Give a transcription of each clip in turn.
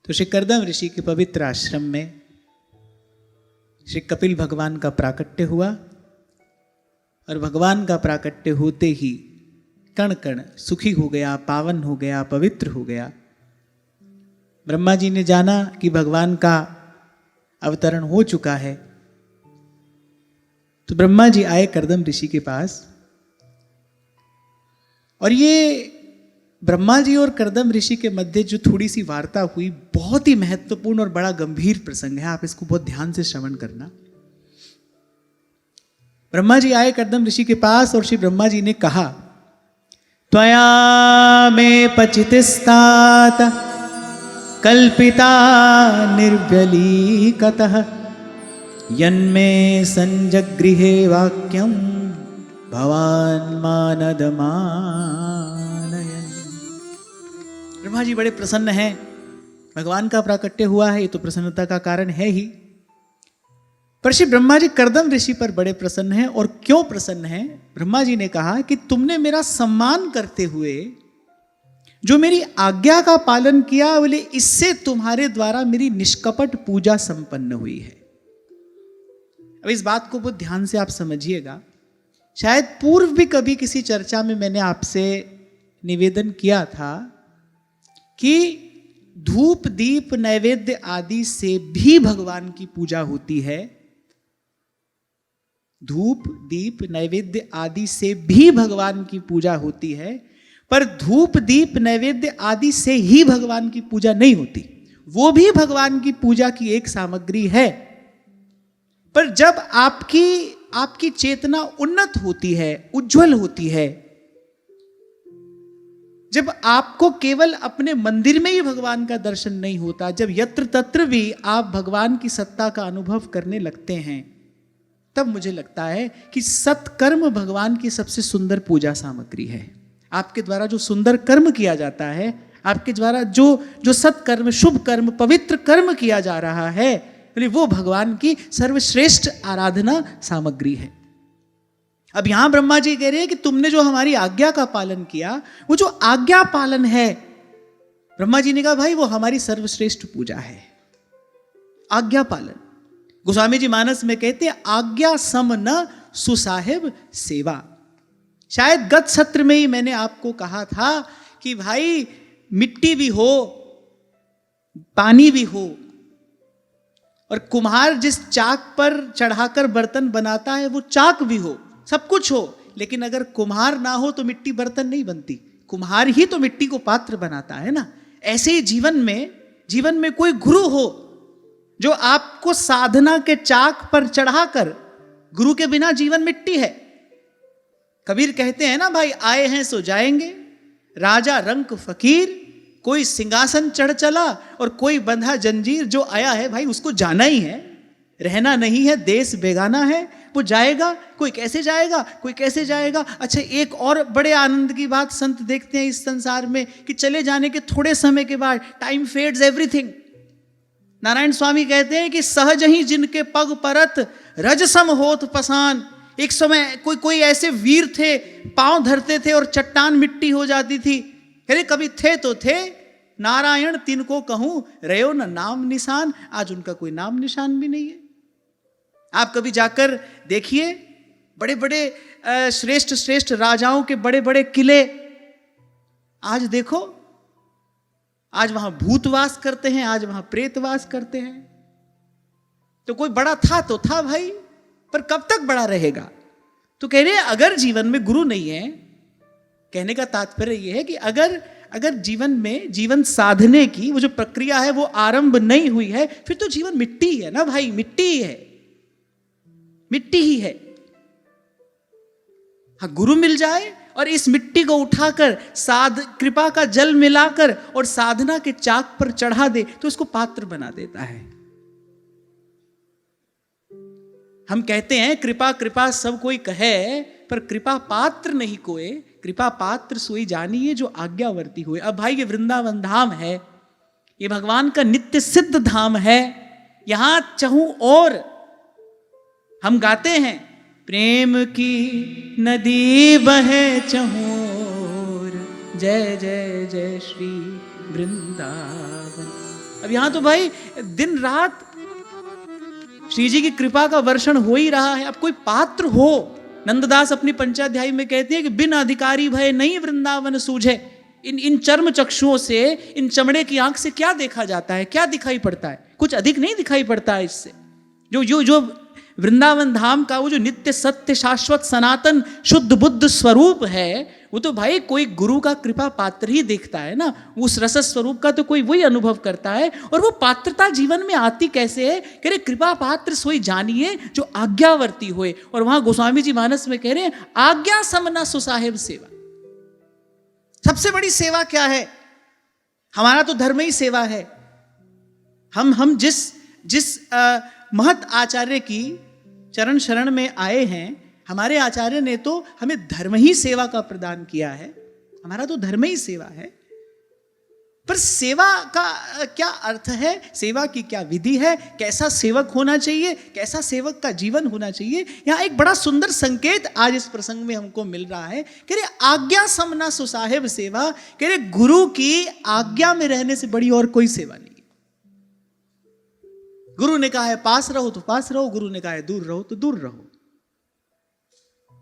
तो श्री कर्दम ऋषि के पवित्र आश्रम में श्री कपिल भगवान का प्राकट्य हुआ और भगवान का प्राकट्य होते ही कण कण सुखी हो गया, पावन हो गया, पवित्र हो गया। ब्रह्मा जी ने जाना कि भगवान का अवतरण हो चुका है, तो ब्रह्मा जी आए कर्दम ऋषि के पास। और ये ब्रह्मा जी और कर्दम ऋषि के मध्य जो थोड़ी सी वार्ता हुई, बहुत ही महत्वपूर्ण और बड़ा गंभीर प्रसंग है, आप इसको बहुत ध्यान से श्रवण करना। ब्रह्मा जी आए कर्दम ऋषि के पास और श्री ब्रह्मा जी ने कहा, त्वया में पचितिस्तात कल्पिता निर्व्यलीकतः यन्मे संजगृहे वाक्यम भवान मानदमानयन्। ब्रह्मा जी बड़े प्रसन्न हैं, भगवान का प्राकट्य हुआ है, ये तो प्रसन्नता का कारण है ही। पर श्री ब्रह्मा जी कर्दम ऋषि पर बड़े प्रसन्न हैं। और क्यों प्रसन्न हैं? ब्रह्मा जी ने कहा कि तुमने मेरा सम्मान करते हुए जो मेरी आज्ञा का पालन किया, बोले इससे तुम्हारे द्वारा मेरी निष्कपट पूजा संपन्न हुई है। अब इस बात को बहुत ध्यान से आप समझिएगा। शायद पूर्व भी कभी किसी चर्चा में मैंने आपसे निवेदन किया था कि धूप दीप नैवेद्य आदि से भी भगवान की पूजा होती है। धूप दीप नैवेद्य आदि से भी भगवान की पूजा होती है, पर धूप दीप नैवेद्य आदि से ही भगवान की पूजा नहीं होती। वो भी भगवान की पूजा की एक सामग्री है, पर जब आपकी चेतना उन्नत होती है, उज्जवल होती है, जब आपको केवल अपने मंदिर में ही भगवान का दर्शन नहीं होता, जब यत्र तत्र भी आप भगवान की सत्ता का अनुभव करने लगते हैं, तब मुझे लगता है कि सत्कर्म भगवान की सबसे सुंदर पूजा सामग्री है। आपके द्वारा जो सुंदर कर्म किया जाता है, आपके द्वारा जो सत्कर्म, शुभ कर्म, पवित्र कर्म किया जा रहा है, वो भगवान की सर्वश्रेष्ठ आराधना सामग्री है। अब यहां ब्रह्मा जी कह रहे हैं कि तुमने जो हमारी आज्ञा का पालन किया, वो जो आज्ञा पालन है, ब्रह्मा जी ने कहा भाई वो हमारी सर्वश्रेष्ठ पूजा है, आज्ञा पालन। गोस्वामी जी मानस में कहते हैं, आज्ञा सम न सुसाहिब सेवा। शायद गत सत्र में ही मैंने आपको कहा था कि भाई मिट्टी भी हो, पानी भी हो, और कुम्हार जिस चाक पर चढ़ाकर बर्तन बनाता है वो चाक भी हो, सब कुछ हो, लेकिन अगर कुम्हार ना हो तो मिट्टी बर्तन नहीं बनती। कुम्हार ही तो मिट्टी को पात्र बनाता है ना। ऐसे ही जीवन में कोई गुरु हो जो आपको साधना के चाक पर चढ़ाकर, गुरु के बिना जीवन मिट्टी है। कबीर कहते हैं ना, भाई आए हैं सो जाएंगे, राजा रंक फकीर, कोई सिंहासन चढ़ चला और कोई बंधा जंजीर। जो आया है भाई उसको जाना ही है, रहना नहीं है, देश बेगाना है, वो जाएगा। कोई कैसे जाएगा, कोई कैसे जाएगा। अच्छा, एक और बड़े आनंद की बात संत देखते हैं इस संसार में कि चले जाने के थोड़े समय के बाद टाइम फेड्स एवरीथिंग। नारायण स्वामी कहते हैं कि सहज ही जिनके पग परत रजसम होत पसान। एक समय कोई ऐसे वीर थे, पांव धरते थे और चट्टान मिट्टी हो जाती थी। अरे कभी थे तो थे, नारायण तिनको कहूं रयो न नाम निशान। आज उनका कोई नाम निशान भी नहीं है। आप कभी जाकर देखिए, बड़े बड़े श्रेष्ठ राजाओं के बड़े बड़े किले, आज देखो, आज वहां भूतवास करते हैं, आज वहां प्रेतवास करते हैं। तो कोई बड़ा था तो था भाई, पर कब तक बड़ा रहेगा। तो कह रहे हैं अगर जीवन में गुरु नहीं है, कहने का तात्पर्य यह है कि अगर जीवन में जीवन साधने की वो जो प्रक्रिया है वो आरंभ नहीं हुई है, फिर तो जीवन मिट्टी है ना भाई, मिट्टी ही है, मिट्टी ही है। हाँ, गुरु मिल जाए और इस मिट्टी को उठाकर कृपा का जल मिलाकर और साधना के चाक पर चढ़ा दे तो इसको पात्र बना देता है। हम कहते हैं कृपा कृपा सब कोई कहे, पर कृपा पात्र नहीं कोई। कृपा पात्र सोई जानिए जो आज्ञावर्ती हुए। अब भाई ये वृंदावन धाम है, ये भगवान का नित्य सिद्ध धाम है। यहां चहूं और हम गाते हैं, प्रेम की नदी बहे चहूर, जय जय जय श्री वृंदावन। अब यहां तो भाई दिन रात श्री जी की कृपा का वर्षण हो ही रहा है। अब कोई पात्र हो, नंददास अपनी पंचाध्यायी में कहते हैं कि बिन अधिकारी भय नहीं वृंदावन सूझे। इन चर्म चक्षुओं से, इन चमड़े की आंख से क्या देखा जाता है, क्या दिखाई पड़ता है? कुछ अधिक नहीं दिखाई पड़ता है इससे। जो वृंदावन धाम का वो जो नित्य सत्य शाश्वत सनातन शुद्ध बुद्ध स्वरूप है, वो तो भाई कोई गुरु का कृपा पात्र ही देखता है ना। उस रस स्वरूप का तो कोई वही अनुभव करता है। और वो पात्रता जीवन में आती कैसे है? कह रहे कृपा पात्र सोई जानिए जो आज्ञावर्ती होए। और वहां गोस्वामी जी मानस में कह रहे हैं आज्ञा समना सुसाहेब सेवा। सबसे बड़ी सेवा क्या है? हमारा तो धर्म ही सेवा है। हम जिस महत आचार्य की चरण शरण में आए हैं, हमारे आचार्य ने तो हमें धर्म ही सेवा का प्रदान किया है। हमारा तो धर्म ही सेवा है। पर सेवा का क्या अर्थ है? सेवा की क्या विधि है? कैसा सेवक होना चाहिए? कैसा सेवक का जीवन होना चाहिए? यहां एक बड़ा सुंदर संकेत आज इस प्रसंग में हमको मिल रहा है। कह रहे आज्ञा समना सुसाहेब सेवा। कह रहे गुरु की आज्ञा में रहने से बड़ी और कोई सेवा नहीं। गुरु ने कहा है पास रहो तो पास रहो, गुरु ने कहा है दूर रहो तो दूर रहो।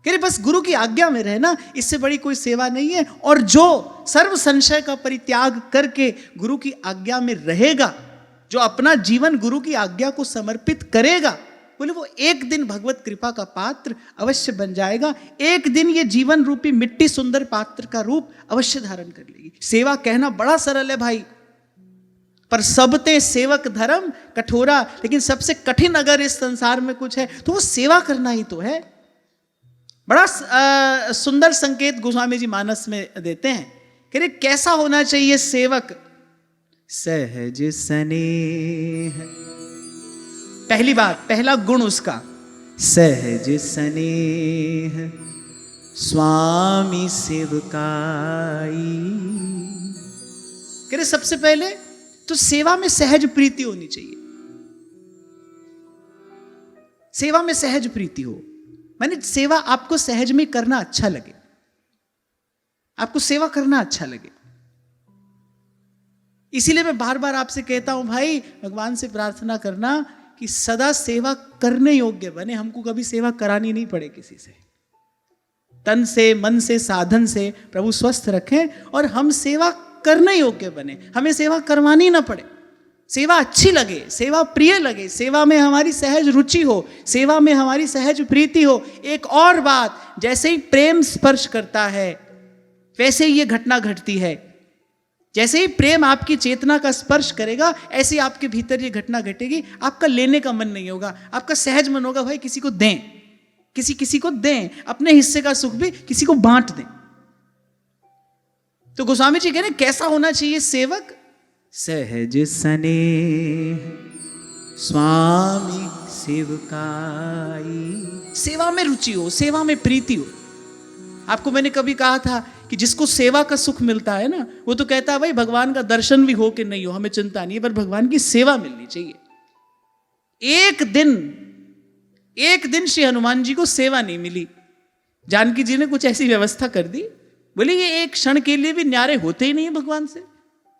कह रहे बस गुरु की आज्ञा में रहना, इससे बड़ी कोई सेवा नहीं है। और जो सर्व संशय का परित्याग करके गुरु की आज्ञा में रहेगा, जो अपना जीवन गुरु की आज्ञा को समर्पित करेगा, बोले वो एक दिन भगवत कृपा का पात्र अवश्य बन जाएगा। एक दिन ये जीवन रूपी मिट्टी सुंदर पात्र का रूप अवश्य धारण कर लेगी। सेवा कहना बड़ा सरल है भाई, पर सबते सेवक धर्म कठोरा। लेकिन सबसे कठिन अगर इस संसार में कुछ है तो वो सेवा करना ही तो है। बड़ा सुंदर संकेत गोस्वामी जी मानस में देते हैं। कह रहे कैसा होना चाहिए सेवक? सहज स्नेह। पहली बात, पहला गुण उसका सहज स्नेह स्वामी सेवकाई। कह रहे सबसे पहले तो सेवा में सहज प्रीति होनी चाहिए। सेवा में सहज प्रीति हो, माने सेवा आपको सहज में करना अच्छा लगे, आपको सेवा करना अच्छा लगे। इसीलिए मैं बार बार आपसे कहता हूं भाई, भगवान से प्रार्थना करना कि सदा सेवा करने योग्य बने। हमको कभी सेवा करानी नहीं पड़े किसी से। तन से, मन से, साधन से प्रभु स्वस्थ रखें और हम सेवा करने योग्य बने। हमें सेवा करवानी ना पड़े, सेवा अच्छी लगे, सेवा प्रिय लगे, सेवा में हमारी सहज रुचि हो, सेवा में हमारी सहज प्रीति हो। एक और बात, जैसे ही प्रेम स्पर्श करता है वैसे ही ये घटना घटती है। जैसे ही प्रेम आपकी चेतना का स्पर्श करेगा, ऐसे आपके भीतर ये घटना घटेगी। आपका लेने का मन नहीं होगा, आपका सहज मन होगा भाई किसी को दें, किसी को दें, अपने हिस्से का सुख भी किसी को बांट दें। तो गोस्वामी जी कह रहे हैं कैसा होना चाहिए सेवक? सहज स्नेह स्वामी सेवकाई। सेवा में रुचि हो, सेवा में प्रीति हो। आपको मैंने कभी कहा था कि जिसको सेवा का सुख मिलता है ना, वो तो कहता है भाई भगवान का दर्शन भी हो कि नहीं हो हमें चिंता नहीं है, पर भगवान की सेवा मिलनी चाहिए। एक दिन श्री हनुमान जी को सेवा नहीं मिली। जानकी जी ने कुछ ऐसी व्यवस्था कर दी, बोले ये एक क्षण के लिए भी न्यारे होते ही नहीं है भगवान से।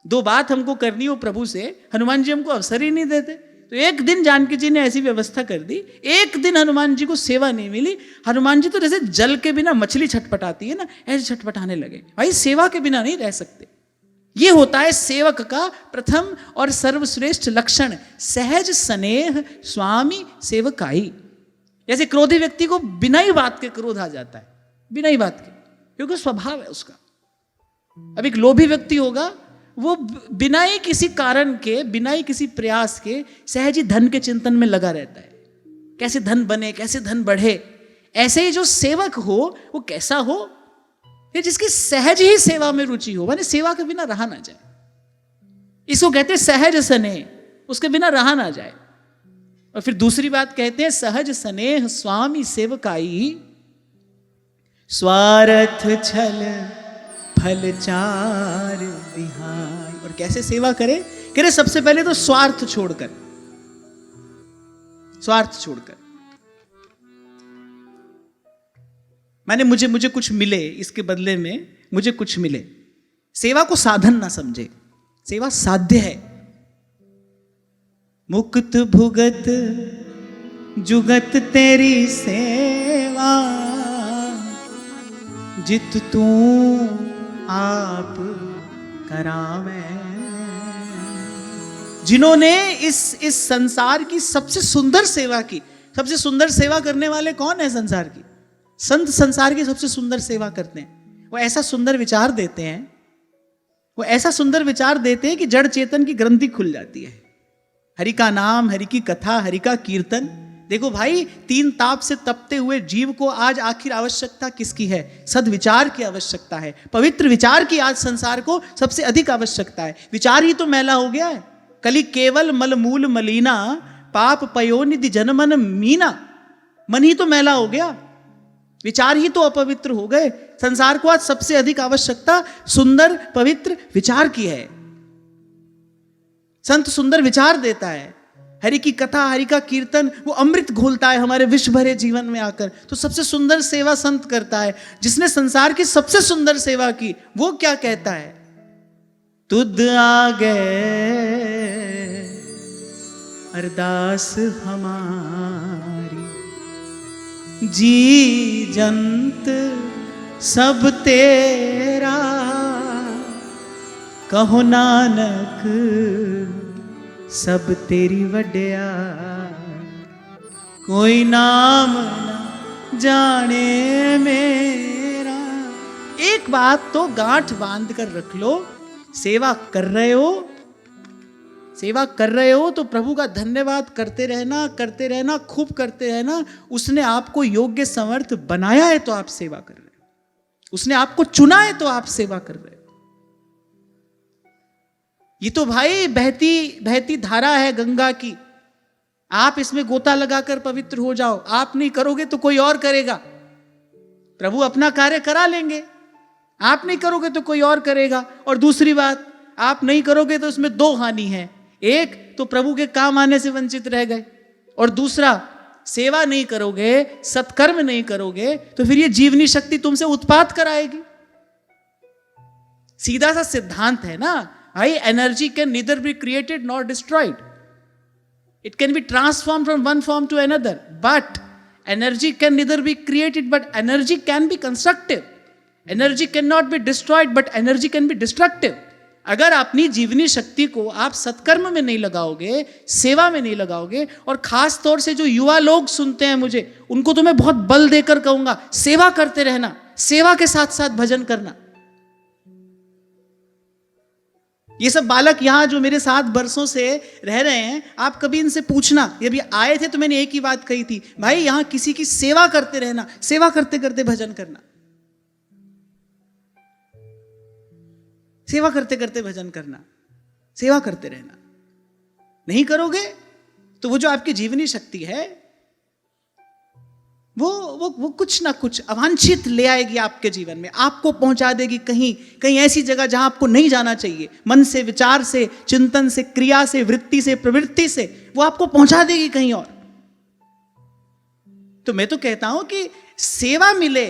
दो बात हमको करनी हो प्रभु से, हनुमान जी हमको अवसर ही नहीं देते। तो एक दिन जानकी जी ने ऐसी व्यवस्था कर दी, एक दिन हनुमान जी को सेवा नहीं मिली। हनुमान जी तो जैसे जल के बिना मछली छटपटाती है ना, ऐसे छटपटाने लगे। भाई सेवा के बिना नहीं रह सकते। ये होता है सेवक का प्रथम और सर्वश्रेष्ठ लक्षण, सहज स्नेह स्वामी सेवकाई। जैसे क्रोधी व्यक्ति को बिना ही बात के क्रोध आ जाता है, बिना ही बात के, क्योंकि स्वभाव है उसका। अब एक लोभी व्यक्ति होगा, वो बिना ही किसी कारण के, बिना ही किसी प्रयास के सहज ही धन के चिंतन में लगा रहता है, कैसे धन बने, कैसे धन बढ़े। ऐसे ही जो सेवक हो वो कैसा हो? ये जिसकी सहज ही सेवा में रुचि हो, माने सेवा के बिना रहा ना जाए। इसको कहते हैं सहज स्नेह, उसके बिना रहा ना जाए। और फिर दूसरी बात कहते हैं सहज स्नेह स्वामी सेवकाई। स्वार्थ छल फल चार विहाय। और कैसे सेवा करे? कह रहे सबसे पहले तो स्वार्थ छोड़कर, स्वार्थ छोड़कर, माने मुझे कुछ मिले, इसके बदले में मुझे कुछ मिले। सेवा को साधन ना समझे, सेवा साध्य है। मुक्त भुगत जुगत तेरी सेवा, जित तू आप करावे। जिन्होंने इस संसार की सबसे सुंदर सेवा की, सबसे सुंदर सेवा करने वाले कौन है संसार की? संत संसार की सबसे सुंदर सेवा करते हैं। वो ऐसा सुंदर विचार देते हैं, वो ऐसा सुंदर विचार देते हैं कि जड़ चेतन की ग्रंथि खुल जाती है। हरि का नाम, हरि की कथा, हरि का कीर्तन। देखो भाई, 3 ताप से तपते हुए जीव को आज आखिर आवश्यकता किसकी है? सद्विचार की आवश्यकता है। पवित्र विचार की आज संसार को सबसे अधिक आवश्यकता है। विचार ही तो मैला हो गया है। कली केवल मलमूल मलीना, पाप पयोनिधि जनमन मीना। मन ही तो मैला हो गया, विचार ही तो अपवित्र हो गए। संसार को आज सबसे अधिक आवश्यकता सुंदर पवित्र विचार की है। संत सुंदर विचार देता है, हरि की कथा, हरि का कीर्तन, वो अमृत घोलता है हमारे विश्व भरे जीवन में आकर। तो सबसे सुंदर सेवा संत करता है। जिसने संसार की सबसे सुंदर सेवा की, वो क्या कहता है? तुद आगे अरदास हमारी, जी जंत सब तेरा, कहो नानक सब तेरी वड्या, कोई नाम न जाने मेरा। एक बात तो गांठ बांध कर रख लो, सेवा कर रहे हो, सेवा कर रहे हो तो प्रभु का धन्यवाद करते रहना, करते रहना, खूब करते रहना। उसने आपको योग्य समर्थ बनाया है तो आप सेवा कर रहे हो, उसने आपको चुना है तो आप सेवा कर रहे हो। ये तो भाई बहती बहती धारा है गंगा की। आप इसमें गोता लगाकर पवित्र हो जाओ। आप नहीं करोगे तो कोई और करेगा। प्रभु अपना कार्य करा लेंगे, आप नहीं करोगे तो कोई और करेगा। और दूसरी बात, आप नहीं करोगे तो उसमें 2 हानि है। एक तो प्रभु के काम आने से वंचित रह गए, और दूसरा, सेवा नहीं करोगे, सत्कर्म नहीं करोगे तो फिर ये जीवनी शक्ति तुमसे उत्पात कराएगी। सीधा सा सिद्धांत है ना भाई, energy can neither be created nor destroyed, it can be transform from one form to another, but energy can neither be created but energy can be constructive. Energy can not be destroyed but energy can be destructive. अगर अपनी जीवनी शक्ति को आप सत्कर्म में नहीं लगाओगे, सेवा में नहीं लगाओगे, और खास तौर से जो युवा लोग सुनते हैं मुझे, उनको तो मैं बहुत बल देकर कहूंगा, सेवा करते रहना, सेवा के साथ साथ भजन करना। ये सब बालक यहां जो मेरे साथ बरसों से रह रहे हैं, आप कभी इनसे पूछना, ये भी आए थे तो मैंने एक ही बात कही थी, भाई यहां किसी की सेवा करते रहना, सेवा करते करते भजन करना, सेवा करते करते भजन करना, सेवा करते रहना। नहीं करोगे तो वो जो आपकी जीवनी शक्ति है वो कुछ ना कुछ अवांछित ले आएगी आपके जीवन में, आपको पहुंचा देगी कहीं कहीं ऐसी जगह जहां आपको नहीं जाना चाहिए। मन से, विचार से, चिंतन से, क्रिया से, वृत्ति से, प्रवृत्ति से वो आपको पहुंचा देगी कहीं और। तो मैं तो कहता हूं कि सेवा मिले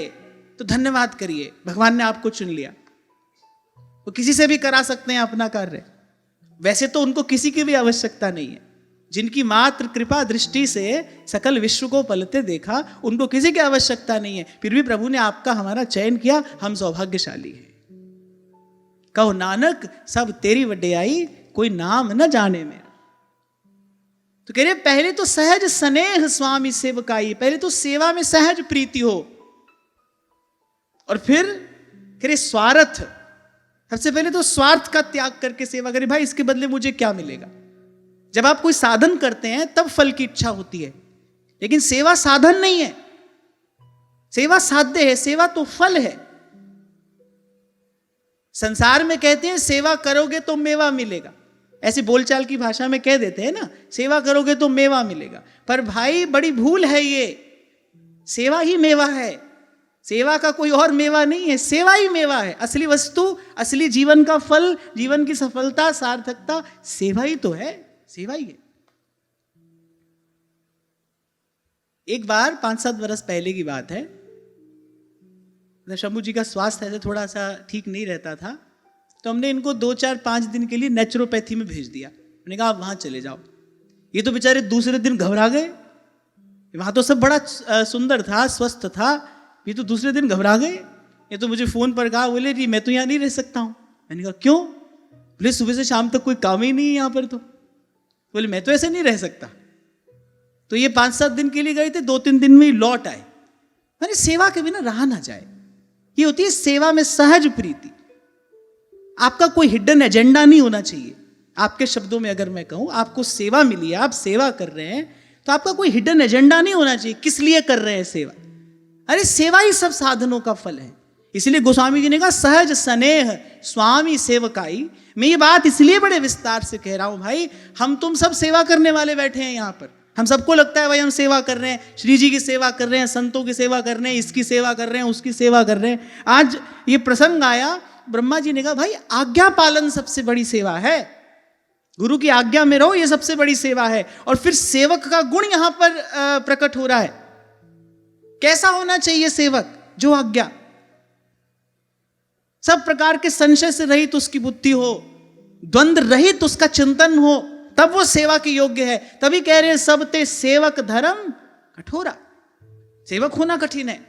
तो धन्यवाद करिए, भगवान ने आपको चुन लिया। वो किसी से भी करा सकते हैं अपना कार्य, वैसे तो उनको किसी की भी आवश्यकता नहीं है। जिनकी मात्र कृपा दृष्टि से सकल विश्व को पलते देखा, उनको किसी की आवश्यकता नहीं है, फिर भी प्रभु ने आपका हमारा चयन किया, हम सौभाग्यशाली हैं। कहो नानक सब तेरी वड्याई, कोई नाम न जाने मेरा। तो कह रहे पहले तो सहज स्नेह स्वामी सेवकाई, पहले तो सेवा में सहज प्रीति हो, और फिर कह रहे स्वार्थ, सबसे पहले तो स्वार्थ का त्याग करके सेवा करें। भाई इसके बदले मुझे क्या मिलेगा? जब आप कोई साधन करते हैं तब फल की इच्छा होती है, लेकिन सेवा साधन नहीं है, सेवा साध्य है, सेवा तो फल है। संसार में कहते हैं सेवा करोगे तो मेवा मिलेगा, ऐसी बोलचाल की भाषा में कह देते हैं ना, सेवा करोगे तो मेवा मिलेगा। पर भाई बड़ी भूल है ये, सेवा ही मेवा है, सेवा का कोई और मेवा नहीं है, सेवा ही मेवा है। असली वस्तु, असली जीवन का फल, जीवन की सफलता, सार्थकता सेवा ही तो है, सेवा ही है। एक बार 5-7 वर्ष पहले की बात है, शंभू जी का स्वास्थ्य ऐसे थोड़ा सा ठीक नहीं रहता था, तो हमने इनको 2-4-5 दिन के लिए नेचुरोपैथी में भेज दिया। हमने कहा आप वहां चले जाओ, ये तो बेचारे दूसरे दिन घबरा गए, वहां तो सब बड़ा सुंदर था, स्वस्थ था, ये तो दूसरे दिन घबरा गए। ये तो मुझे फोन पर कहा, बोले जी मैं तो यहाँ नहीं रह सकता हूँ। मैंने कहा क्यों? बोले सुबह से शाम तक कोई काम ही नहीं है यहाँ पर। तो बोले मैं तो ऐसे नहीं रह सकता। तो ये 5-7 दिन के लिए गए थे, 2-3 दिन में ही लौट आए। मैंने सेवा के बिना रहा ना जाए, ये होती है सेवा में सहज प्रीति। आपका कोई हिडन एजेंडा नहीं होना चाहिए। आपके शब्दों में अगर मैं कहूं, आपको सेवा मिली है, आप सेवा कर रहे हैं, तो आपका कोई हिडन एजेंडा नहीं होना चाहिए किस लिए कर रहे हैं सेवा। अरे सेवा ही सब साधनों का फल है। इसलिए गोस्वामी जी ने कहा सहज स्नेह स्वामी सेवकाई। मैं ये बात इसलिए बड़े विस्तार से कह रहा हूं भाई, हम तुम सब सेवा करने वाले बैठे हैं यहाँ पर। हम सबको लगता है भाई हम सेवा कर रहे हैं, श्री जी की सेवा कर रहे हैं, संतों की सेवा कर रहे हैं, इसकी सेवा कर रहे हैं, उसकी सेवा कर रहे हैं। आज ये प्रसंग आया, ब्रह्मा जी ने कहा भाई आज्ञा पालन सबसे बड़ी सेवा है, गुरु की आज्ञा में रहो, ये सबसे बड़ी सेवा है। और फिर सेवक का गुण यहां पर प्रकट हो रहा है। कैसा होना चाहिए सेवक? जो आज्ञा, सब प्रकार के संशय से रहित उसकी बुद्धि हो, द्वंद्व रहित उसका चिंतन हो, तब वो सेवा के योग्य है। तभी कह रहे हैं सब ते सेवक धर्म कठोरा। सेवक होना कठिन है।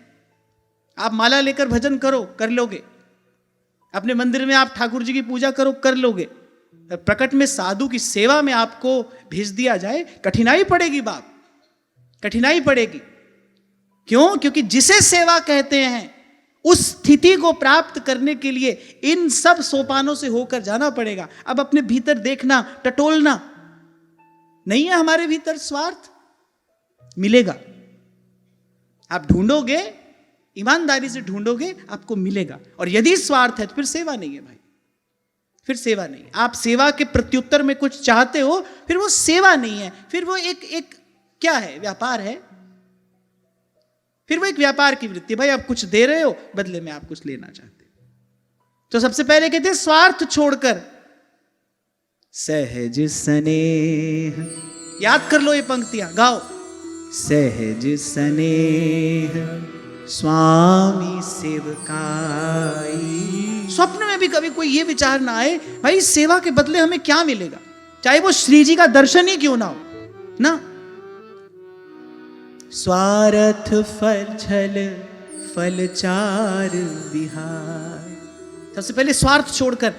आप माला लेकर भजन करो, कर लोगे। अपने मंदिर में आप ठाकुर जी की पूजा करो, कर लोगे। प्रकट में साधु की सेवा में आपको भेज दिया जाए, कठिनाई पड़ेगी बाप, कठिनाई पड़ेगी। क्यों? क्योंकि जिसे सेवा कहते हैं उस स्थिति को प्राप्त करने के लिए इन सब सोपानों से होकर जाना पड़ेगा। अब अपने भीतर देखना, टटोलना नहीं है हमारे भीतर स्वार्थ, मिलेगा। आप ढूंढोगे, ईमानदारी से ढूंढोगे, आपको मिलेगा। और यदि स्वार्थ है तो फिर सेवा नहीं है भाई, फिर सेवा नहीं है। आप सेवा के प्रत्युत्तर में कुछ चाहते हो, फिर वो सेवा नहीं है, फिर वो एक क्या है? व्यापार है। फिर वो एक व्यापार की वृत्ति। भाई आप कुछ दे रहे हो, बदले में आप कुछ लेना चाहते हो। तो सबसे पहले कहते हैं स्वार्थ छोड़कर सहज स्नेह। याद कर लो ये पंक्तियां, गाओ। सहज स्नेह स्वामी सेवकाई। स्वप्न में भी कभी कोई ये विचार ना आए भाई सेवा के बदले हमें क्या मिलेगा, चाहे वो श्री जी का दर्शन ही क्यों ना हो ना। स्वार्थ फल छल फल चार विहार। सबसे पहले स्वार्थ छोड़कर,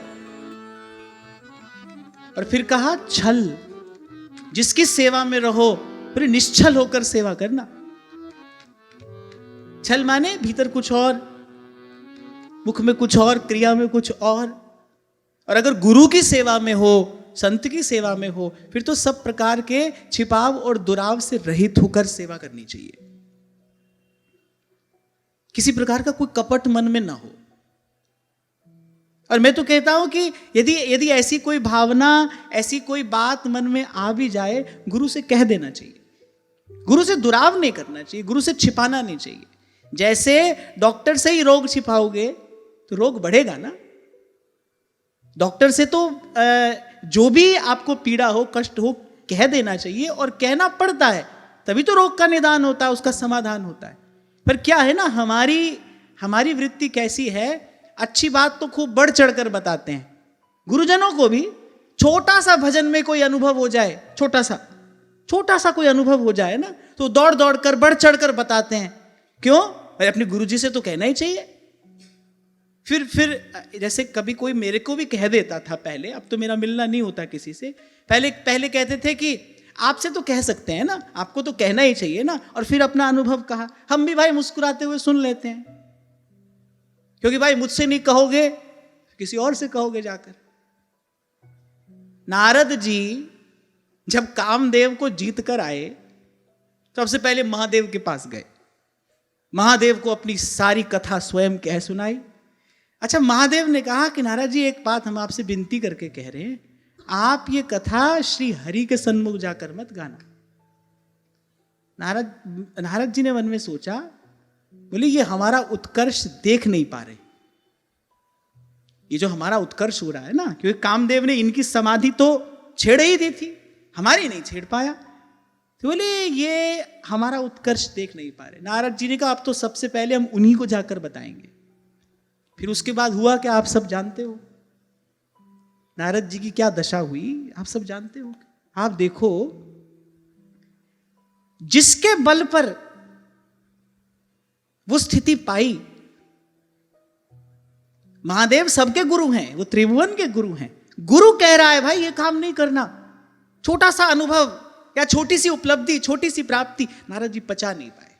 और फिर कहा छल। जिसकी सेवा में रहो फिर निश्चल होकर सेवा करना। छल माने भीतर कुछ और, मुख में कुछ और, क्रिया में कुछ और अगर गुरु की सेवा में हो, संत की सेवा में हो, फिर तो सब प्रकार के छिपाव और दुराव से रहित होकर सेवा करनी चाहिए। किसी प्रकार का कोई कपट मन में ना हो। और मैं तो कहता हूं कि यदि ऐसी कोई भावना, ऐसी कोई बात मन में आ भी जाए, गुरु से कह देना चाहिए। गुरु से दुराव नहीं करना चाहिए, गुरु से छिपाना नहीं चाहिए। जैसे डॉक्टर से ही रोग छिपाओगे तो रोग बढ़ेगा ना। डॉक्टर से तो जो भी आपको पीड़ा हो, कष्ट हो, कह देना चाहिए, और कहना पड़ता है, तभी तो रोग का निदान होता है, उसका समाधान होता है। पर क्या है ना, हमारी वृत्ति कैसी है, अच्छी बात तो खूब बढ़ चढ़कर बताते हैं। गुरुजनों को भी छोटा सा भजन में कोई अनुभव हो जाए, छोटा सा कोई अनुभव हो जाए ना, तो दौड़ दौड़ कर बढ़ चढ़कर बताते हैं। क्यों? भाई अपने गुरुजी से तो कहना ही चाहिए। फिर जैसे कभी कोई मेरे को भी कह देता था पहले, अब तो मेरा मिलना नहीं होता किसी से। पहले कहते थे कि आपसे तो कह सकते हैं ना, आपको तो कहना ही चाहिए ना, और फिर अपना अनुभव कहा। हम भी भाई मुस्कुराते हुए सुन लेते हैं, क्योंकि भाई मुझसे नहीं कहोगे किसी और से कहोगे जाकर। नारद जी जब कामदेव को जीत कर आए, तो सबसे पहले महादेव के पास गए, महादेव को अपनी सारी कथा स्वयं कह सुनाई। अच्छा, महादेव ने कहा कि नारद जी एक बात हम आपसे विनती करके कह रहे हैं, आप ये कथा श्री हरि के सन्मुख जाकर मत गाना। नारद जी ने मन में सोचा, बोले ये हमारा उत्कर्ष देख नहीं पा रहे, ये जो हमारा उत्कर्ष हो रहा है ना, क्योंकि कामदेव ने इनकी समाधि तो छेड़ ही दी थी, हमारी नहीं छेड़ पाया, तो बोले ये हमारा उत्कर्ष देख नहीं पा रहे। नारद जी ने कहा अब तो सबसे पहले हम उन्हीं को जाकर बताएंगे। फिर उसके बाद हुआ कि आप सब जानते हो नारद जी की क्या दशा हुई, आप सब जानते हो। आप देखो जिसके बल पर वो स्थिति पाई, महादेव सबके गुरु हैं, वो त्रिभुवन के गुरु हैं। गुरु कह रहा है भाई ये काम नहीं करना, छोटा सा अनुभव या छोटी सी उपलब्धि, छोटी सी प्राप्ति, नारद जी पचा नहीं पाए,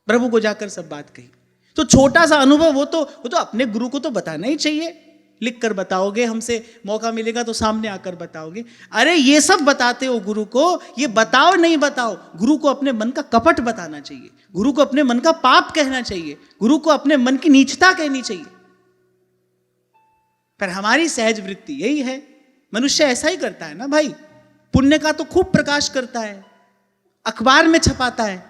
प्रभु को जाकर सब बात कही। तो छोटा सा अनुभव वो तो अपने गुरु को तो बताना ही चाहिए। लिख कर बताओगे, हमसे मौका मिलेगा तो सामने आकर बताओगे। अरे ये सब बताते हो गुरु को, ये बताओ नहीं बताओ, गुरु को अपने मन का कपट बताना चाहिए, गुरु को अपने मन का पाप कहना चाहिए, गुरु को अपने मन की नीचता कहनी चाहिए। पर हमारी सहज वृत्ति यही है, मनुष्य ऐसा ही करता है ना भाई। पुण्य का तो खूब प्रकाश करता है, अखबार में छपाता है,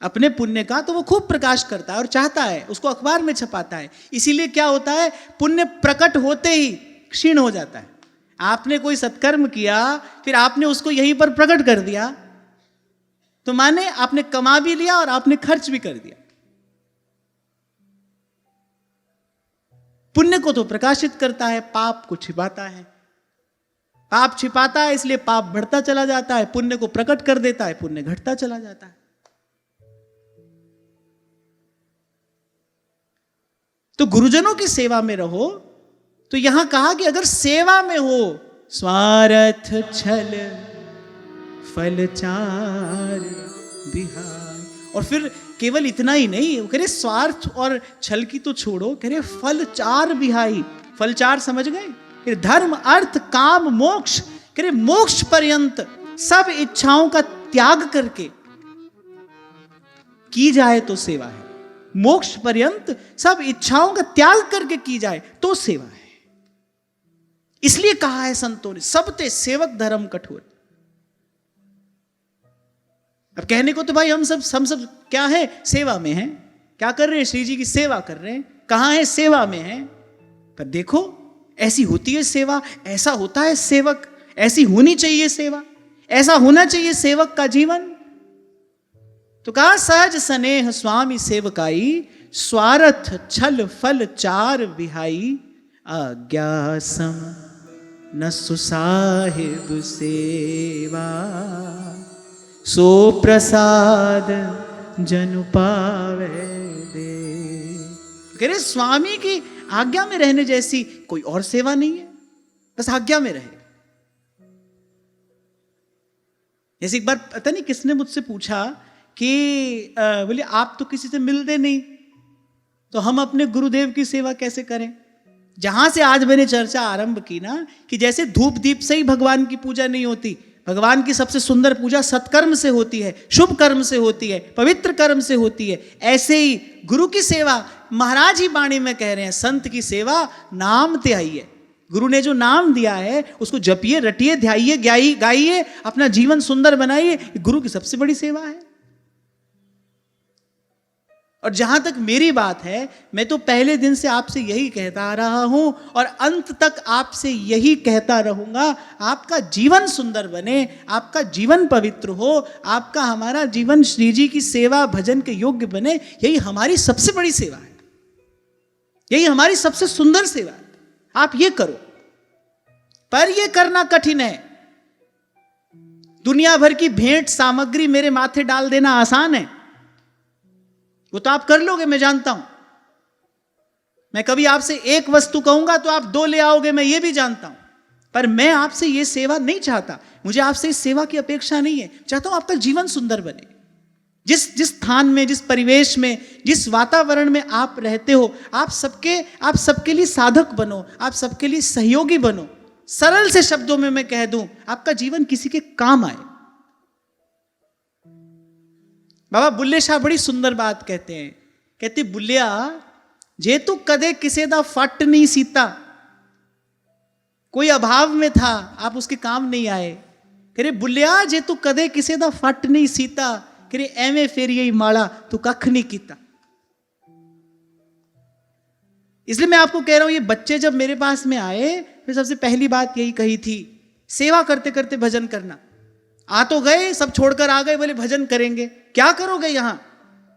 अपने पुण्य का तो वो खूब प्रकाश करता है और चाहता है उसको अखबार में छपाता है। इसीलिए क्या होता है, पुण्य प्रकट होते ही क्षीण हो जाता है। आपने कोई सत्कर्म किया, फिर आपने उसको यहीं पर प्रकट कर दिया, तो माने आपने कमा भी लिया और आपने खर्च भी कर दिया। पुण्य को तो प्रकाशित करता है, पाप को छिपाता है। पाप छिपाता है इसलिए पाप बढ़ता चला जाता है, पुण्य को प्रकट कर देता है, पुण्य घटता चला जाता है। तो गुरुजनों की सेवा में रहो। तो यहां कहा कि अगर सेवा में हो, स्वार्थ छल फल चार बिहार। और फिर केवल इतना ही नहीं, वो कह रहे स्वार्थ और छल की तो छोड़ो, कह रहे फल चार बिहाई। फल चार समझ गए, धर्म अर्थ काम मोक्ष। कह रहे मोक्ष पर्यंत सब इच्छाओं का त्याग करके की जाए तो सेवा है। मोक्ष पर्यंत सब इच्छाओं का त्याग करके की जाए तो सेवा है। इसलिए कहा है संतों ने, सबते सेवक धर्म कठोर। अब कहने को तो भाई हम सब क्या है, सेवा में हैं। क्या कर रहे हैं, श्री जी की सेवा कर रहे हैं। कहां है, सेवा में हैं। पर देखो ऐसी होती है सेवा, ऐसा होता है सेवक, ऐसी होनी चाहिए सेवा, ऐसा होना चाहिए सेवक का जीवन। तो कहा सहज स्नेह स्वामी सेवकाई, स्वार्थ छल फल चार विहाई। आज्ञा सम न सुसाहिब सेवा, सो प्रसाद जनु पावे दे। कह रहे स्वामी की आज्ञा में रहने जैसी कोई और सेवा नहीं है, बस आज्ञा में रहे। जैसे एक बार पता नहीं किसने मुझसे पूछा कि बोले आप तो किसी से मिलते नहीं, तो हम अपने गुरुदेव की सेवा कैसे करें। जहां से आज मैंने चर्चा आरंभ की ना, कि जैसे धूप दीप से ही भगवान की पूजा नहीं होती, भगवान की सबसे सुंदर पूजा सत्कर्म से होती है, शुभ कर्म से होती है, पवित्र कर्म से होती है। ऐसे ही गुरु की सेवा, महाराज ही वाणी में कह रहे हैं, संत की सेवा नाम ते आई है। गुरु ने जो नाम दिया है उसको जपिए, रटिए, ध्याइए, गाइए, अपना जीवन सुंदर बनाइए। गुरु की सबसे बड़ी सेवा है। और जहां तक मेरी बात है, मैं तो पहले दिन से आपसे यही कहता आ रहा हूं और अंत तक आपसे यही कहता रहूंगा, आपका जीवन सुंदर बने, आपका जीवन पवित्र हो, आपका हमारा जीवन श्री जी की सेवा भजन के योग्य बने। यही हमारी सबसे बड़ी सेवा है, यही हमारी सबसे सुंदर सेवा है। आप ये करो। पर यह करना कठिन है। दुनिया भर की भेंट सामग्री मेरे माथे डाल देना आसान है, वो तो आप कर लोगे, मैं जानता हूं। मैं कभी आपसे एक वस्तु कहूंगा तो आप दो ले आओगे, मैं ये भी जानता हूं। पर मैं आपसे ये सेवा नहीं चाहता, मुझे आपसे इस सेवा की अपेक्षा नहीं है। चाहता हूं आपका जीवन सुंदर बने। जिस स्थान में, जिस परिवेश में, जिस वातावरण में आप रहते हो, आप सबके लिए साधक बनो, आप सबके लिए सहयोगी बनो। सरल से शब्दों में मैं कह दूं, आपका जीवन किसी के काम आए। बाबा बुल्ले शाह बड़ी सुंदर बात कहते हैं, कहते बुल्लिया जे तू कदे किसे दा फट नहीं सीता। कोई अभाव में था, आप उसके काम नहीं आए। कह रहे बुल्लिया जे तू कदे किसे दा फट नहीं सीता, कह रहे एवें फेर यही माड़ा तू कख नहीं कीता। इसलिए मैं आपको कह रहा हूं, ये बच्चे जब मेरे पास में आए, फिर सबसे पहली बात यही कही थी, सेवा करते करते भजन करना। आ तो गए, सब छोड़कर आ गए, बोले भजन करेंगे। क्या करोगे यहां,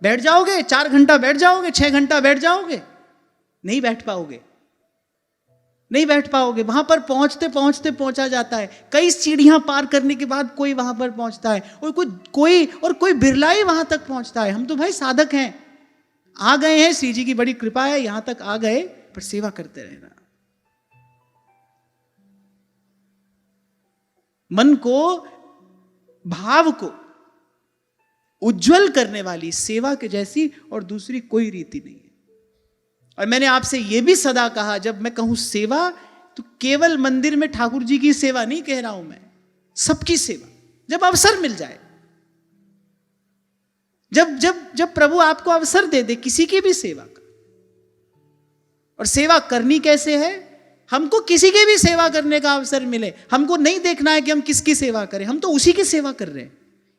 बैठ जाओगे 4 घंटा बैठ जाओगे, 6 घंटा बैठ जाओगे, नहीं बैठ पाओगे। नहीं बैठ पाओगे। वहां पर पहुंचते पहुंचते पहुंचा जाता है, कई सीढ़ियां पार करने के बाद कोई वहां पर पहुंचता है, और कोई बिरला ही वहां तक पहुंचता है। हम तो भाई साधक हैं, आ गए हैं, श्री जी की बड़ी कृपा है, यहां तक आ गए, पर सेवा करते रहना। मन को, भाव को उज्जवल करने वाली सेवा के जैसी और दूसरी कोई रीति नहीं है। और मैंने आपसे यह भी सदा कहा, जब मैं कहूं सेवा तो केवल मंदिर में ठाकुर जी की सेवा नहीं कह रहा हूं मैं, सबकी सेवा, जब अवसर मिल जाए, जब जब जब प्रभु आपको अवसर दे दे किसी की भी सेवा का। और सेवा करनी कैसे है? हमको किसी की भी सेवा करने का अवसर मिले, हमको नहीं देखना है कि हम किसकी सेवा करें, हम तो उसी की सेवा कर रहे हैं,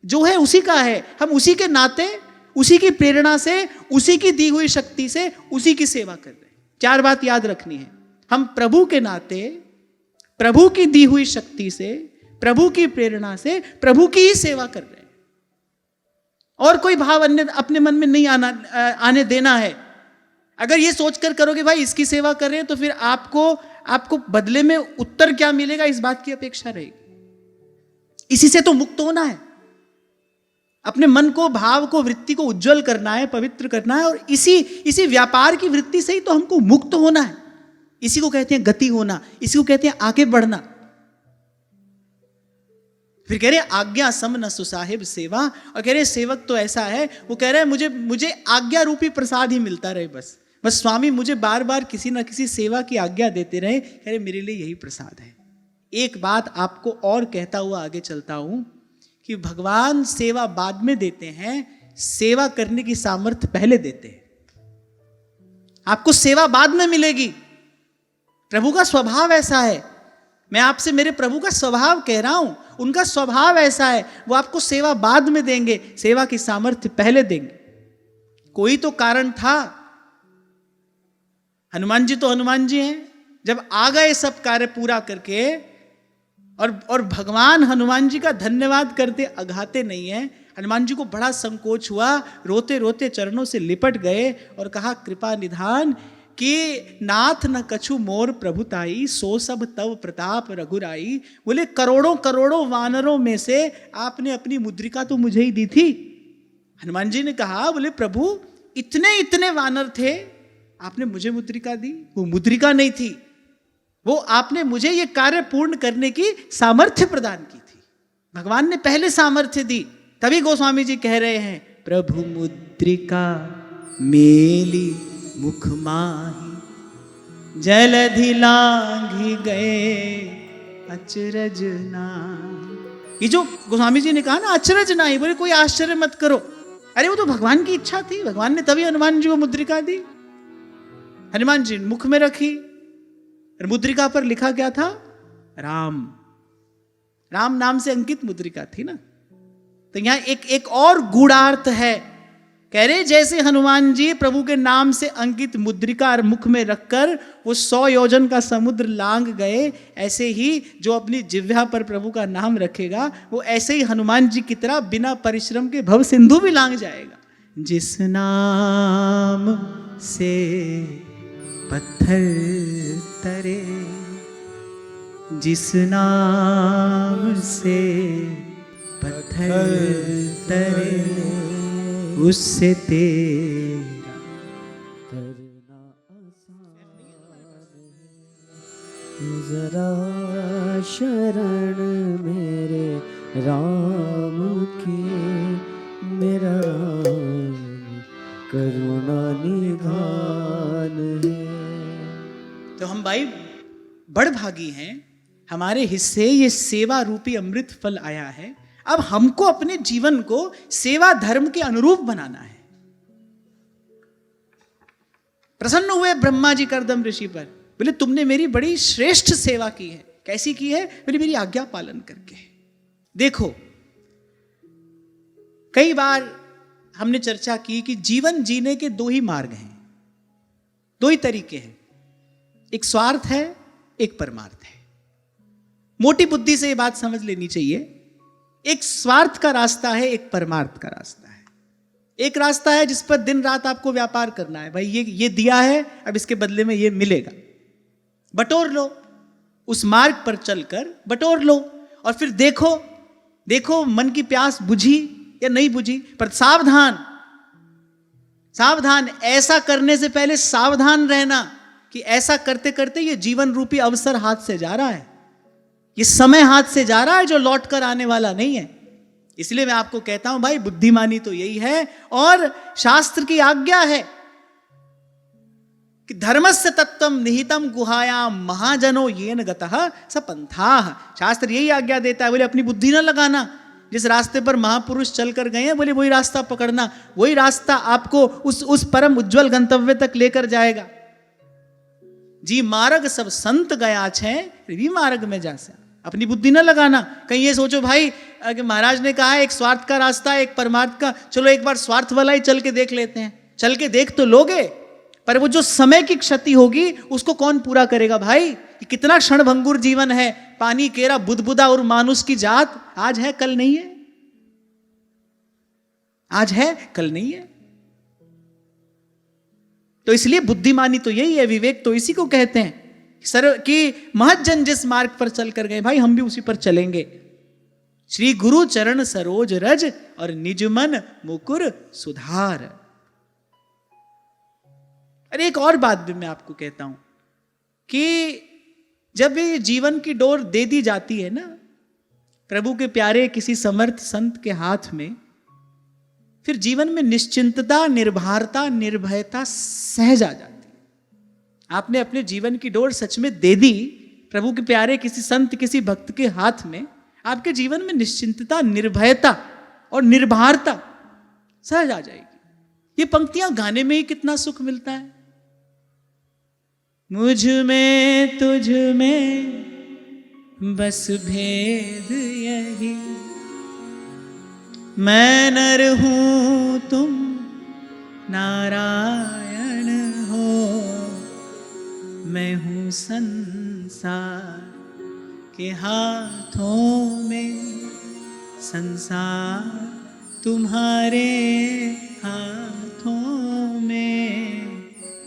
जो है उसी का है, हम उसी के नाते, उसी की प्रेरणा से, उसी की दी हुई शक्ति से उसी की सेवा कर रहे हैं। चार बात याद रखनी है, हम प्रभु के नाते, प्रभु की दी हुई शक्ति से, प्रभु की प्रेरणा से प्रभु की ही सेवा कर रहे हैं, और कोई भाव अन्य अपने मन में नहीं आने देना है। अगर ये सोचकर करोगे भाई इसकी सेवा कर रहे हैं, तो फिर आपको बदले में उत्तर क्या मिलेगा, इस बात की अपेक्षा रहेगी। इसी से तो मुक्त होना है, अपने मन को, भाव को, वृत्ति को उज्जवल करना है, पवित्र करना है, और इसी व्यापार की वृत्ति से ही तो हमको मुक्त होना है। इसी को कहते हैं गति होना, इसी को कहते हैं आगे बढ़ना। फिर कह रहे हैं आज्ञा सम न सुसाहिब सेवा, और कह रहे हैं सेवक तो ऐसा है, वो कह रहे हैं मुझे आज्ञा रूपी प्रसाद ही मिलता रहे, बस स्वामी मुझे बार बार किसी ना किसी सेवा की आज्ञा देते रहे। कह रहे मेरे लिए यही प्रसाद है। एक बात आपको और कहता हुआ आगे चलता हूं कि भगवान सेवा बाद में देते हैं, सेवा करने की सामर्थ्य पहले देते हैं। आपको सेवा बाद में मिलेगी, प्रभु का स्वभाव ऐसा है। मैं आपसे मेरे प्रभु का स्वभाव कह रहा हूं, उनका स्वभाव ऐसा है, वो आपको सेवा बाद में देंगे, सेवा की सामर्थ्य पहले देंगे। कोई तो कारण था। हनुमान जी तो हनुमान जी हैं, जब आ गए सब कार्य पूरा करके, और भगवान हनुमान जी का धन्यवाद करते अघाते नहीं है। हनुमान जी को बड़ा संकोच हुआ, रोते रोते चरणों से लिपट गए और कहा कृपा निधान कि नाथ न कछु मोर प्रभुताई, सो सब तव प्रताप रघुराई। बोले करोड़ों करोड़ों वानरों में से आपने अपनी मुद्रिका तो मुझे ही दी थी। हनुमान जी ने कहा, बोले प्रभु इतने इतने वानर थे, आपने मुझे मुद्रिका दी? वो मुद्रिका नहीं थी, वो आपने मुझे ये कार्य पूर्ण करने की सामर्थ्य प्रदान की थी। भगवान ने पहले सामर्थ्य दी, तभी गोस्वामी जी कह रहे हैं प्रभु मुद्रिका मेली मुख माही, जलधि लांघि गए अचरज नाही। ये जो गोस्वामी जी ने कहा ना अचरज नाही, बोले कोई आश्चर्य मत करो। अरे वो तो भगवान की इच्छा थी, भगवान ने तभी हनुमान जी को मुद्रिका दी। हनुमान जी मुख में रखी, मुद्रिका पर लिखा क्या था? राम। राम नाम से अंकित मुद्रिका थी ना। तो यहां एक और गूढ़ार्थ है। कह रहे जैसे हनुमान जी प्रभु के नाम से अंकित मुद्रिका मुख में रखकर वो 100 योजन का समुद्र लांघ गए, ऐसे ही जो अपनी जिह्वा पर प्रभु का नाम रखेगा वो ऐसे ही हनुमान जी की तरह बिना परिश्रम के भव सिंधु भी लांघ जाएगा। जिस नाम से पत्थर तरे, जिस नाम से पत्थर तरे, उससे तेरा करना आसान है। जरा शरण मेरे राम की, मेरा राम करुणा निधान है। तो हम भाई बड़भागी हैं, हमारे हिस्से ये सेवा रूपी अमृत फल आया है। अब हमको अपने जीवन को सेवा धर्म के अनुरूप बनाना है। प्रसन्न हुए ब्रह्मा जी करदम ऋषि पर, बोले तुमने मेरी बड़ी श्रेष्ठ सेवा की है। कैसी की है? बोले मेरी आज्ञा पालन करके। देखो कई बार हमने चर्चा की कि जीवन जीने के दो ही मार्ग हैं, दो ही तरीके हैं, एक स्वार्थ है, एक परमार्थ है। मोटी बुद्धि से ये बात समझ लेनी चाहिए। एक स्वार्थ का रास्ता है, एक परमार्थ का रास्ता है। एक रास्ता है जिस पर दिन रात आपको व्यापार करना है, भाई ये दिया है, अब इसके बदले में ये मिलेगा। बटोर लो, उस मार्ग पर चलकर बटोर लो, और फिर देखो देखो मन की प्यास बुझी या नहीं बुझी। पर सावधान सावधान, ऐसा करने से पहले सावधान रहना कि ऐसा करते करते ये जीवन रूपी अवसर हाथ से जा रहा है, ये समय हाथ से जा रहा है जो लौट कर आने वाला नहीं है। इसलिए मैं आपको कहता हूं भाई, बुद्धिमानी तो यही है, और शास्त्र की आज्ञा है कि धर्मस्य तत्वम निहितम गुहायाम महाजनो येन गतः स पंथाः। शास्त्र यही आज्ञा देता है, बोले अपनी बुद्धि ना लगाना, जिस रास्ते पर महापुरुष चलकर गए हैं बोले वही रास्ता पकड़ना, वही रास्ता आपको उस परम उज्जवल गंतव्य तक लेकर जाएगा। जी मार्ग सब संत गया छे, भी मार्ग में जा से अपनी बुद्धि न लगाना। कहीं ये सोचो भाई कि महाराज ने कहा है एक स्वार्थ का रास्ता है, एक परमार्थ का, चलो एक बार स्वार्थ वाला ही चल के देख लेते हैं। चल के देख तो लोगे, पर वो जो समय की क्षति होगी उसको कौन पूरा करेगा भाई? कितना क्षणभंगुर जीवन है, पानी केरा बुदबुदा और मानुष की जात, आज है कल नहीं है, आज है कल नहीं है। तो इसलिए बुद्धिमानी तो यही है, विवेक तो इसी को कहते हैं कि महज्जन जिस मार्ग पर चल कर गए भाई हम भी उसी पर चलेंगे। श्री गुरु चरण सरोज रज और निज मन मुकुर सुधार। अरे एक और बात भी मैं आपको कहता हूं कि जब ये जीवन की डोर दे दी जाती है ना प्रभु के प्यारे किसी समर्थ संत के हाथ में, फिर जीवन में निश्चिंतता, निर्भरता, निर्भयता सहज आ जाती। आपने अपने जीवन की डोर सच में दे दी प्रभु के प्यारे किसी संत, किसी भक्त के हाथ में, आपके जीवन में निश्चिंतता, निर्भयता और निर्भरता सहज आ जाएगी। ये पंक्तियां गाने में ही कितना सुख मिलता है। मुझ में तुझ में बस भेद यही, मैं नर हूं तुम नारायण हो, मैं हूं संसार के हाथों में, संसार तुम्हारे हाथों में,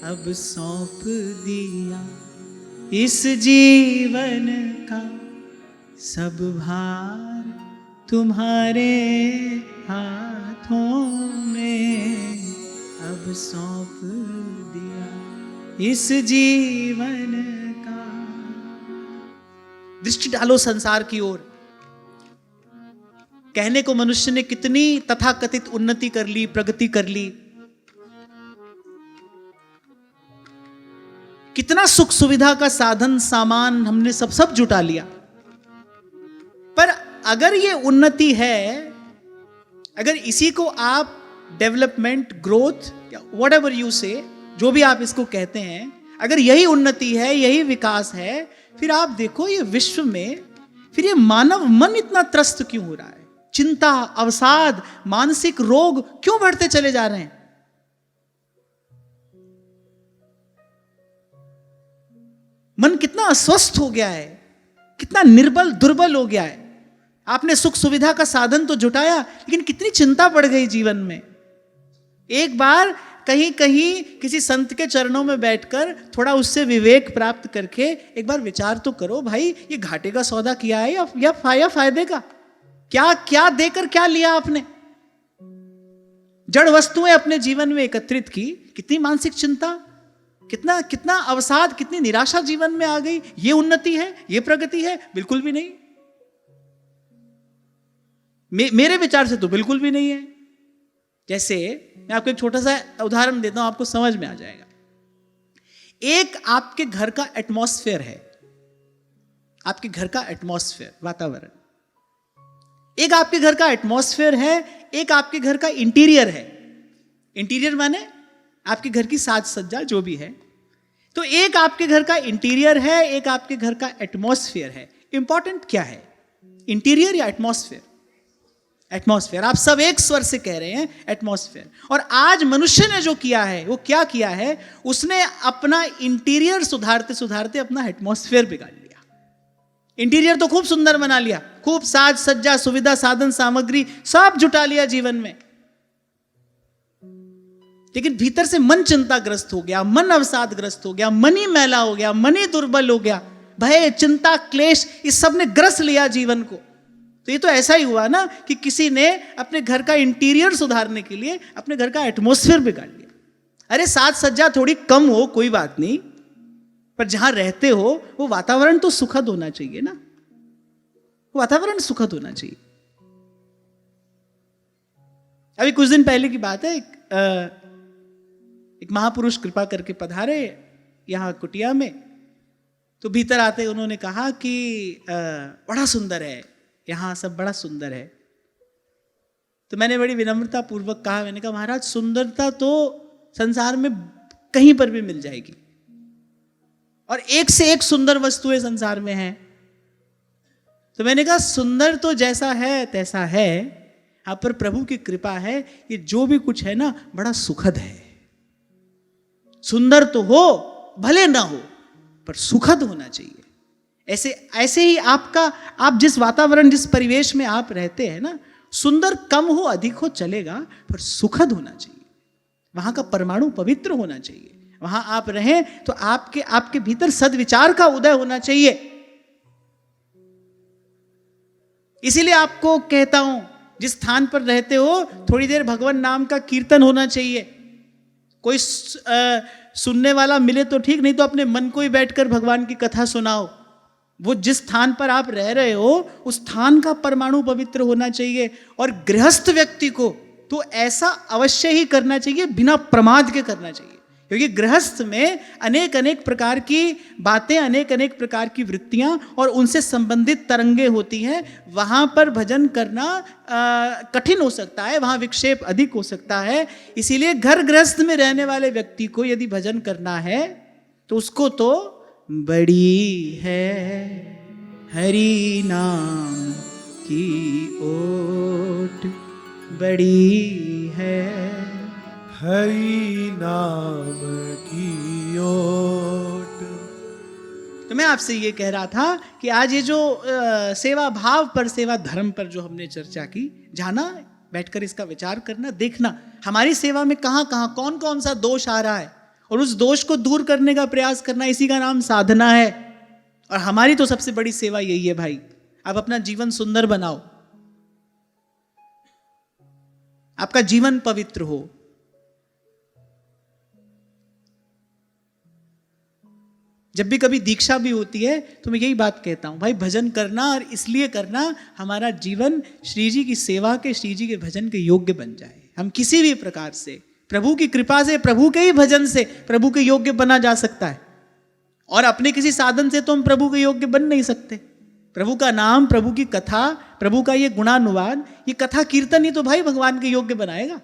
अब सौंप दिया इस जीवन का सब भार तुम्हारे हाथों में, अब सौंप दिया इस जीवन का। दृष्टि डालो संसार की ओर। कहने को मनुष्य ने कितनी तथाकथित उन्नति कर ली, प्रगति कर ली, कितना सुख सुविधा का साधन सामान हमने सब जुटा लिया, पर अगर ये उन्नति है, अगर इसी को आप डेवलपमेंट, ग्रोथ या व्हाटएवर यू से, जो भी आप इसको कहते हैं, अगर यही उन्नति है, यही विकास है, फिर आप देखो ये विश्व में फिर ये मानव मन इतना त्रस्त क्यों हो रहा है? चिंता, अवसाद, मानसिक रोग क्यों बढ़ते चले जा रहे हैं? मन कितना अस्वस्थ हो गया है, कितना निर्बल दुर्बल हो गया है। आपने सुख सुविधा का साधन तो जुटाया, लेकिन कितनी चिंता पड़ गई जीवन में। एक बार कहीं कहीं किसी संत के चरणों में बैठकर थोड़ा उससे विवेक प्राप्त करके एक बार विचार तो करो भाई, ये घाटे का सौदा किया है या फायदे का? क्या क्या देकर क्या लिया आपने? जड़ वस्तुएं अपने जीवन में एकत्रित की, कितनी मानसिक चिंता, कितना कितना अवसाद, कितनी निराशा जीवन में आ गई। ये उन्नति है, ये प्रगति है? बिल्कुल भी नहीं। मेरे विचार से तो बिल्कुल भी नहीं है। जैसे मैं आपको एक छोटा सा उदाहरण देता हूं, आपको समझ में आ जाएगा। एक आपके घर का एटमॉस्फेयर है, आपके घर का एटमॉस्फेयर, वातावरण। एक आपके घर का एटमॉस्फेयर है, एक आपके घर का इंटीरियर है। इंटीरियर माने आपके घर की साज सज्जा जो भी है। तो एक आपके घर का इंटीरियर है, एक आपके घर का एटमॉस्फेयर है। इंपॉर्टेंट क्या है, इंटीरियर या एटमॉस्फेयर? एटमॉस्फेयर। आप सब एक स्वर से कह रहे हैं एटमॉस्फेयर। और आज मनुष्य ने जो किया है, वो क्या किया है, उसने अपना इंटीरियर सुधारते सुधारते अपना एटमॉस्फेयर बिगाड़ लिया। इंटीरियर तो खूब सुंदर बना लिया, खूब साज सज्जा, सुविधा, साधन, सामग्री सब जुटा लिया जीवन में, लेकिन भीतर से मन चिंताग्रस्त हो गया, मन अवसादग्रस्त हो गया, मन ही मैला हो गया, मन ही दुर्बल हो गया, भय, चिंता, क्लेश, इस सब ने ग्रस लिया जीवन को। तो ये तो ऐसा ही हुआ ना कि किसी ने अपने घर का इंटीरियर सुधारने के लिए अपने घर का एटमॉस्फेयर बिगाड़ लिया। अरे साज सज्जा थोड़ी कम हो कोई बात नहीं, पर जहां रहते हो वो वातावरण तो सुखद होना चाहिए ना, वातावरण सुखद होना चाहिए। अभी कुछ दिन पहले की बात है, एक महापुरुष कृपा करके पधारे यहाँ कुटिया में। तो भीतर आते उन्होंने कहा कि बड़ा सुंदर है यहाँ, सब बड़ा सुंदर है। तो मैंने बड़ी विनम्रता पूर्वक कहा, मैंने कहा महाराज सुंदरता तो संसार में कहीं पर भी मिल जाएगी, और एक से एक सुंदर वस्तुएं संसार में हैं। तो मैंने कहा सुंदर तो जैसा है तैसा है, यहाँ पर प्रभु की कृपा है, ये जो भी कुछ है ना बड़ा सुखद है। सुंदर तो हो भले ना हो, पर सुखद होना चाहिए। ऐसे ही आप जिस वातावरण, जिस परिवेश में आप रहते हैं ना, सुंदर कम हो अधिक हो चलेगा, पर सुखद होना चाहिए। वहां का परमाणु पवित्र होना चाहिए। वहां आप रहें तो आपके भीतर सद्विचार का उदय होना चाहिए। इसीलिए आपको कहता हूं, जिस स्थान पर रहते हो थोड़ी देर भगवान नाम का कीर्तन होना चाहिए। कोई सुनने वाला मिले तो ठीक, नहीं तो अपने मन को ही बैठकर भगवान की कथा सुनाओ। वो जिस स्थान पर आप रह रहे हो उस स्थान का परमाणु पवित्र होना चाहिए। और गृहस्थ व्यक्ति को तो ऐसा अवश्य ही करना चाहिए, बिना प्रमाद के करना चाहिए, क्योंकि गृहस्थ में अनेक अनेक प्रकार की बातें, अनेक अनेक प्रकार की वृत्तियां और उनसे संबंधित तरंगे होती हैं। वहां पर भजन करना कठिन हो सकता है, वहां विक्षेप अधिक हो सकता है। इसीलिए घर गृहस्थ में रहने वाले व्यक्ति को यदि भजन करना है तो उसको तो बड़ी है हरि नाम की ओट, बड़ी है हरि नाम की ओट। तो मैं आपसे ये कह रहा था कि आज ये जो सेवा भाव पर, सेवा धर्म पर जो हमने चर्चा की, जाना बैठकर इसका विचार करना, देखना हमारी सेवा में कहाँ कहाँ कौन कौन सा दोष आ रहा है, और उस दोष को दूर करने का प्रयास करना, इसी का नाम साधना है। और हमारी तो सबसे बड़ी सेवा यही है भाई, आप अपना जीवन सुंदर बनाओ, आपका जीवन पवित्र हो। जब भी कभी दीक्षा भी होती है तो मैं यही बात कहता हूं, भाई भजन करना, और इसलिए करना हमारा जीवन श्री जी की सेवा के, श्री जी के भजन के योग्य बन जाए। हम किसी भी प्रकार से प्रभु की कृपा से, प्रभु के ही भजन से प्रभु के योग्य बना जा सकता है, और अपने किसी साधन से तो हम प्रभु के योग्य बन नहीं सकते। प्रभु का नाम, प्रभु की कथा, प्रभु का ये गुणानुवाद, ये कथा कीर्तन ही तो भाई भगवान के योग्य बनाएगा।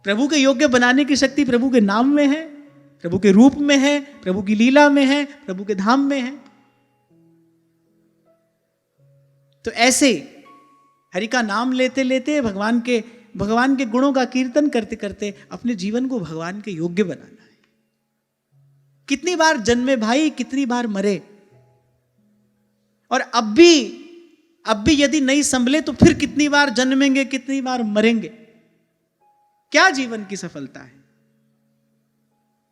प्रभु के योग्य बनाने की शक्ति प्रभु के नाम में है, प्रभु के रूप में है, प्रभु की लीला में है, प्रभु के धाम में है। तो ऐसे हरि का नाम लेते लेते, भगवान के गुणों का कीर्तन करते करते अपने जीवन को भगवान के योग्य बनाना है। कितनी बार जन्मे भाई, कितनी बार मरे, और अब भी यदि नहीं संभले तो फिर कितनी बार जन्मेंगे, कितनी बार मरेंगे। क्या जीवन की सफलता है?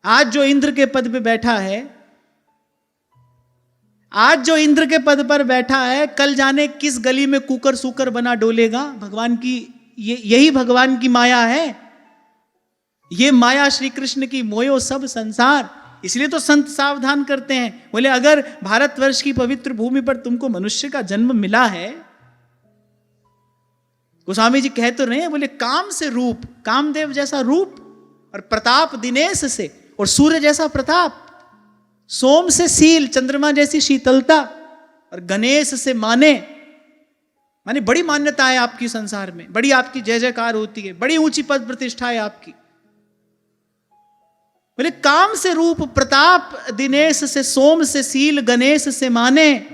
आज जो इंद्र के पद पे बैठा है, आज जो इंद्र के पद पर बैठा है, कल जाने किस गली में कुकर सूकर बना डोलेगा। भगवान की यही भगवान की माया है। ये माया श्री कृष्ण की मोयो सब संसार। इसलिए तो संत सावधान करते हैं, बोले अगर भारतवर्ष की पवित्र भूमि पर तुमको मनुष्य का जन्म मिला है, गोस्वामी जी कह तो रहे हैं, बोले काम से रूप, कामदेव जैसा रूप, और प्रताप दिनेश से, और सूर्य जैसा प्रताप, सोम से सील, चंद्रमा जैसी शीतलता, और गणेश से माने बड़ी मान्यता है आपकी संसार में, बड़ी आपकी जय जयकार होती है, बड़ी ऊंची पद प्रतिष्ठा है आपकी। बोले काम से रूप, प्रताप दिनेश से, सोम से सील, गणेश से माने,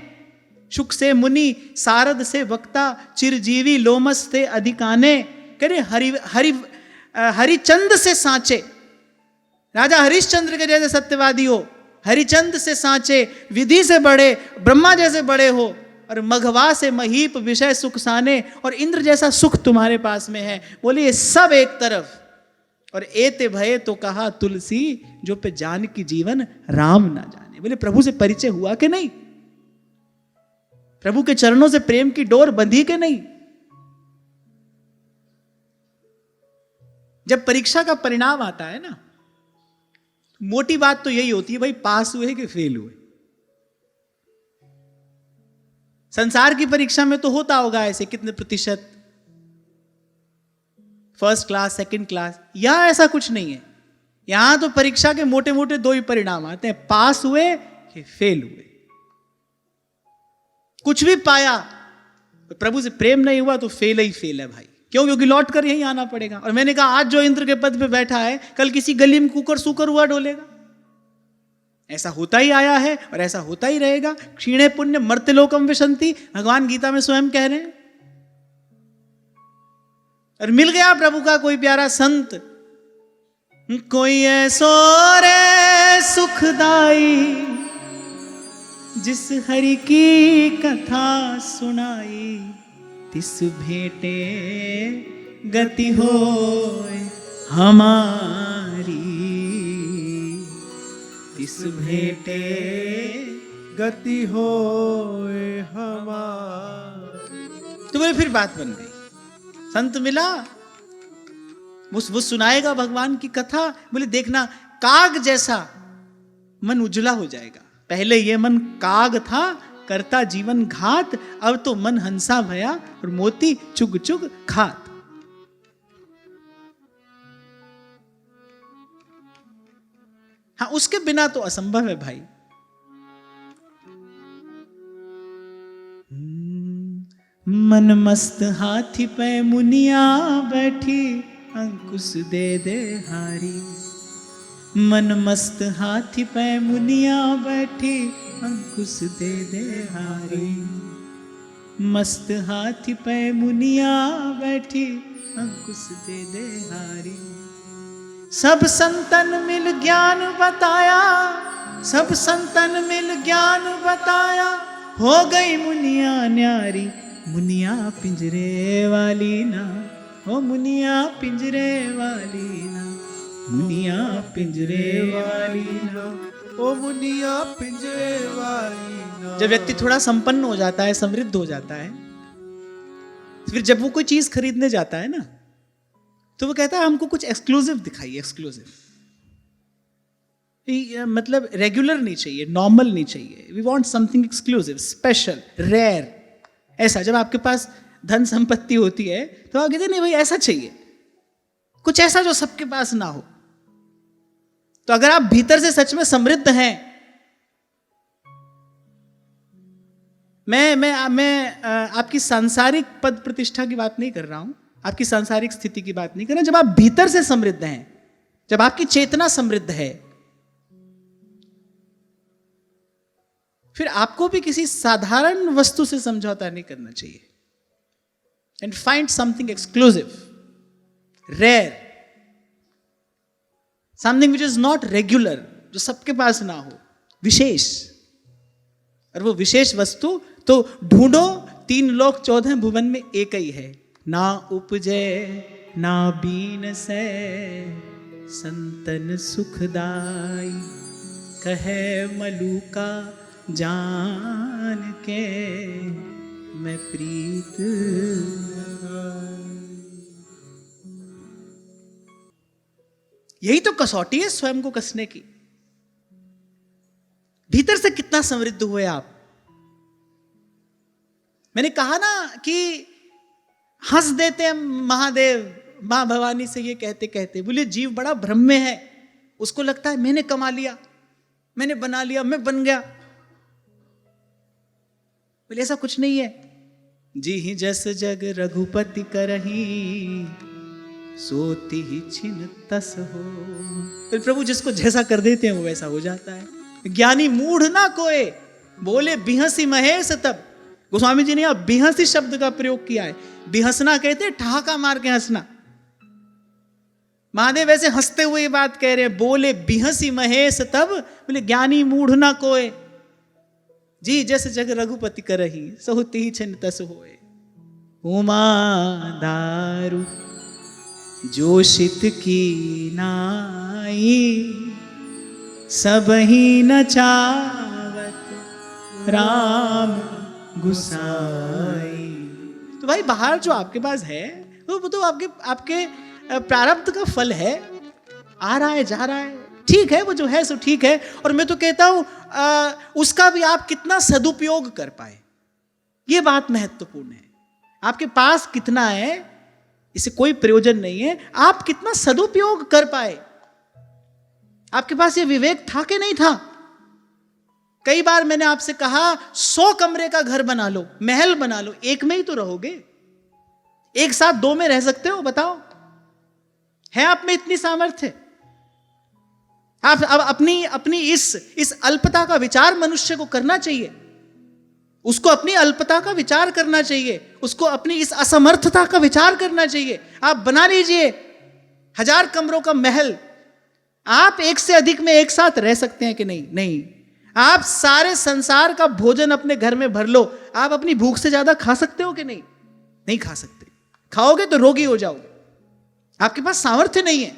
शुक से मुनि, सारद से वक्ता, चिरजीवी लोमस से अधिकाने। कह रहे हरिचंद से सांचे, राजा हरिश्चंद्र के जैसे सत्यवादी हो, हरिचंद से सांचे, विधि से बड़े, ब्रह्मा जैसे बड़े हो, और मघवा से महीप विषय सुख साने, और इंद्र जैसा सुख तुम्हारे पास में है। बोले ये सब एक तरफ, और एते भये तो कहा तुलसी, जो पे जान की जीवन राम ना जाने। बोले प्रभु से परिचय हुआ कि नहीं? प्रभु के चरणों से प्रेम की डोर बंधी कि नहीं? जब परीक्षा का परिणाम आता है ना, मोटी बात तो यही होती है, भाई पास हुए कि फेल हुए। संसार की परीक्षा में तो होता होगा ऐसे कितने प्रतिशत, फर्स्ट क्लास, सेकंड क्लास। यहां ऐसा कुछ नहीं है। यहां तो परीक्षा के मोटे मोटे दो ही परिणाम आते हैं, पास हुए कि फेल हुए। कुछ भी पाया, प्रभु से प्रेम नहीं हुआ तो फेल ही फेल है भाई। क्यों? क्योंकि लौट कर यहीं आना पड़ेगा। और मैंने कहा आज जो इंद्र के पद पे बैठा है, कल किसी गली में कुकर सुकर हुआ डोलेगा। ऐसा होता ही आया है और ऐसा होता ही रहेगा। क्षीणे पुण्य मर्त्य लोकम विशंति, भगवान गीता में स्वयं कह रहे हैं। और मिल गया प्रभु का कोई प्यारा संत, कोई ऐसो रे सुखदाई, जिस हरि की कथा सुनाई, तिस भेंटे गति होय हमारी, तिस भेंटे गति होए हमारी। तो बोले फिर बात बन गई। संत मिला, वो सुनाएगा भगवान की कथा। बोले देखना काग जैसा मन उजला हो जाएगा। पहले ये मन काग था, करता जीवन घात, अब तो मन हंसा भया और मोती चुग चुग खात। हाँ, उसके बिना तो असंभव है भाई। मन मस्त हाथी पे मुनिया बैठी, अंकुश दे दे हारी। मन मस्त हाथी पे मुनिया बैठी, अंकुश दे दे हारी। मस्त हाथी पे मुनिया बैठी, अंकुश दे दे हारी। सब संतन मिल ज्ञान बताया, सब संतन मिल ज्ञान बताया, हो गई मुनिया न्यारी। मुनिया पिंजरे वाली ना, हो मुनिया पिंजरे वाली ना, मुनिया पिंजरे वाली ना, ओ मुनिया पिंजरे वाली ना। जब व्यक्ति थोड़ा संपन्न हो जाता है, समृद्ध हो जाता है, फिर जब वो कोई चीज खरीदने जाता है ना, तो वो कहता है हमको कुछ एक्सक्लूसिव दिखाइए। एक्सक्लूसिव मतलब रेगुलर नहीं चाहिए, नॉर्मल नहीं चाहिए। We want something exclusive, special, rare. ऐसा जब आपके पास धन संपत्ति होती है तो आप कहते नहीं भाई ऐसा चाहिए, कुछ ऐसा जो सबके पास ना हो। तो अगर आप भीतर से सच में समृद्ध हैं, मैं आपकी सांसारिक पद प्रतिष्ठा की बात नहीं कर रहा हूं, आपकी सांसारिक स्थिति की बात नहीं कर रहा। जब आप भीतर से समृद्ध हैं, जब आपकी चेतना समृद्ध है, फिर आपको भी किसी साधारण वस्तु से समझौता नहीं करना चाहिए। And find something exclusive, rare, something which is not regular, जो सबके पास ना हो, विशेष। और वो विशेष वस्तु तो ढूंढो, 3 लोक 14 भुवन में एक ही है। ना उपजे ना बीन से, संतन सुखदाई, कहे मलूका जान के, मैं प्रीत। यही तो कसौटी है स्वयं को कसने की। भीतर से कितना समृद्ध हुए आप। मैंने कहा ना कि हंस देते हैं महादेव मां भवानी से ये कहते कहते। बोले जीव बड़ा भ्रम में है, उसको लगता है मैंने कमा लिया, मैंने बना लिया, मैं बन गया। बोले ऐसा कुछ नहीं है। जी ही जस जग रघुपति करही, सोती ही छिन तस हो। तो प्रभु जिसको जैसा कर देते हैं वो वैसा हो जाता है। ज्ञानी मूढ़ ना कोय, बोले बिहसी महेश तब। गोस्वामी जी ने यहां बिहसी शब्द का प्रयोग किया है। बिहसना कहते हैं ठहाका मार के हंसना। महादेव वैसे हंसते हुए ये बात कह रहे हैं, बोले बिहसी महेश तब। बोले ज्ञानी मूढ़ ना कोय, जी जस जग रघुपति करही, सोती ही छिन तस होए। उमा दारू जोशित की नाई सबही नचावत राम गुसाई। तो भाई बाहर जो आपके पास है वो तो आपके आपके प्रारब्ध का फल है, आ रहा है जा रहा है, ठीक है, वो जो है सो ठीक है। और मैं तो कहता हूं उसका भी आप कितना सदुपयोग कर पाए, ये बात महत्वपूर्ण है। आपके पास कितना है इससे कोई प्रयोजन नहीं है, आप कितना सदुपयोग कर पाए। आपके पास ये विवेक था कि नहीं था? कई बार मैंने आपसे कहा 100 कमरे का घर बना लो, महल बना लो, एक में ही तो रहोगे, एक साथ 2 में रह सकते हो? बताओ, है आप में इतनी सामर्थ्य? आप अब अपनी इस अल्पता का विचार मनुष्य को करना चाहिए, उसको अपनी अल्पता का विचार करना चाहिए, उसको अपनी इस असमर्थता का विचार करना चाहिए। आप बना लीजिए 1000 कमरों का महल, आप एक से अधिक में एक साथ रह सकते हैं कि नहीं? नहीं। आप सारे संसार का भोजन अपने घर में भर लो, आप अपनी भूख से ज्यादा खा सकते हो कि नहीं? नहीं खा सकते। खाओगे तो रोगी हो जाओगे, आपके पास सामर्थ्य नहीं है।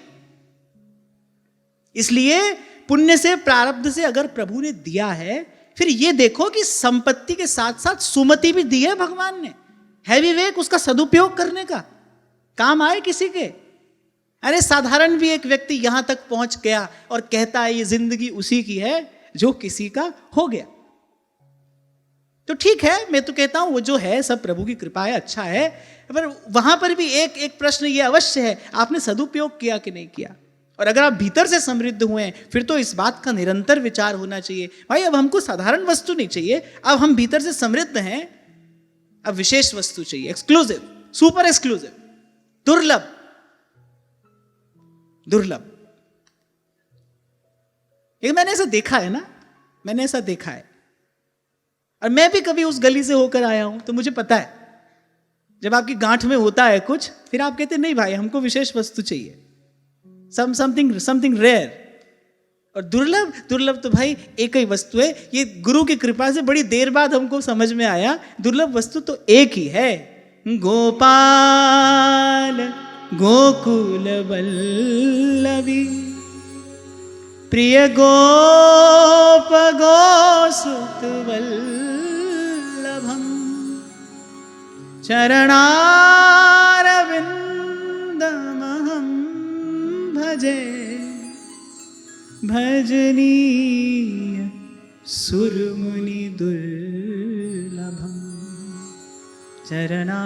इसलिए पुण्य से, प्रारब्ध से अगर प्रभु ने दिया है, फिर ये देखो कि संपत्ति के साथ साथ सुमति भी दी है भगवान ने, है विवेक उसका सदुपयोग करने का, काम आए किसी के। अरे साधारण भी एक व्यक्ति यहां तक पहुंच गया और कहता है ये जिंदगी उसी की है जो किसी का हो गया, तो ठीक है, मैं तो कहता हूं वो जो है सब प्रभु की कृपा है, अच्छा है। पर वहां पर भी एक प्रश्न ये अवश्य है, आपने सदुपयोग किया कि नहीं किया? और अगर आप भीतर से समृद्ध हुए हैं, फिर तो इस बात का निरंतर विचार होना चाहिए, भाई अब हमको साधारण वस्तु नहीं चाहिए, अब हम भीतर से समृद्ध हैं, अब विशेष वस्तु चाहिए, एक्सक्लूसिव, सुपर एक्सक्लूसिव, दुर्लभ दुर्लभ। मैंने ऐसा देखा है ना, मैंने ऐसा देखा है, और मैं भी कभी उस गली से होकर आया हूं, तो मुझे पता है जब आपकी गांठ में होता है कुछ, फिर आप कहते नहीं भाई हमको विशेष वस्तु चाहिए, समथिंग रेयर। और दुर्लभ तो भाई एक ही वस्तु है, ये गुरु की कृपा से बड़ी देर बाद हमको समझ में आया, दुर्लभ वस्तु तो एक ही है, गोपाल गोकुल वल्लभी प्रिय गोप गोसुत वल्लभम चरणारविंदमहं भजे भजनीय सुरमुनि दुर्लभम चरणारविंदमहं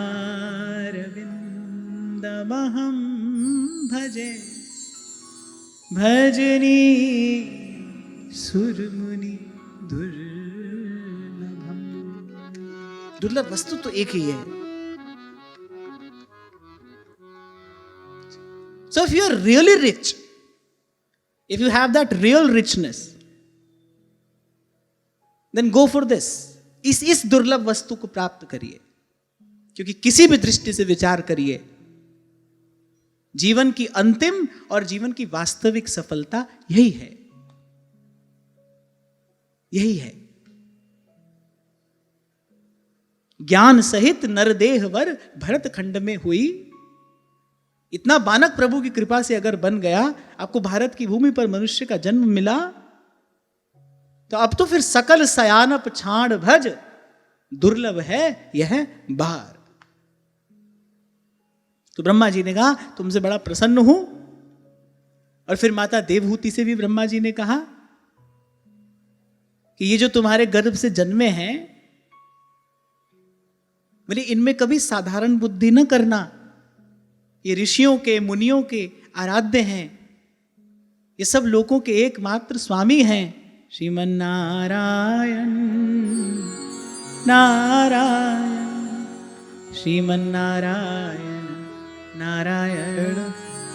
भजे भजनीय सुरमुनि दुर्लभम। दुर्लभ वस्तु तो एक ही है। So if you are really rich, if you have that real richness, then go for this. इस दुर्लभ वस्तु को प्राप्त करिए, क्योंकि किसी भी दृष्टि से विचार करिए, जीवन की अंतिम और जीवन की वास्तविक सफलता यही है, यही है। ज्ञान सहित नरदेह वर भरत खंड में हुई। इतना बानक प्रभु की कृपा से अगर बन गया, आपको भारत की भूमि पर मनुष्य का जन्म मिला, तो अब तो फिर सकल सयानप छाड़ भज दुर्लभ है यह बार। तो ब्रह्मा जी ने कहा तुमसे बड़ा प्रसन्न हूं। और फिर माता देवहूति से भी ब्रह्मा जी ने कहा कि ये जो तुम्हारे गर्भ से जन्मे हैं, बोले इनमें कभी साधारण बुद्धि न करना, ये ऋषियों के मुनियों के आराध्य हैं, ये सब लोगों के एकमात्र स्वामी हैं। श्रीमन नारायण नारायण श्रीमन नारायण नारायण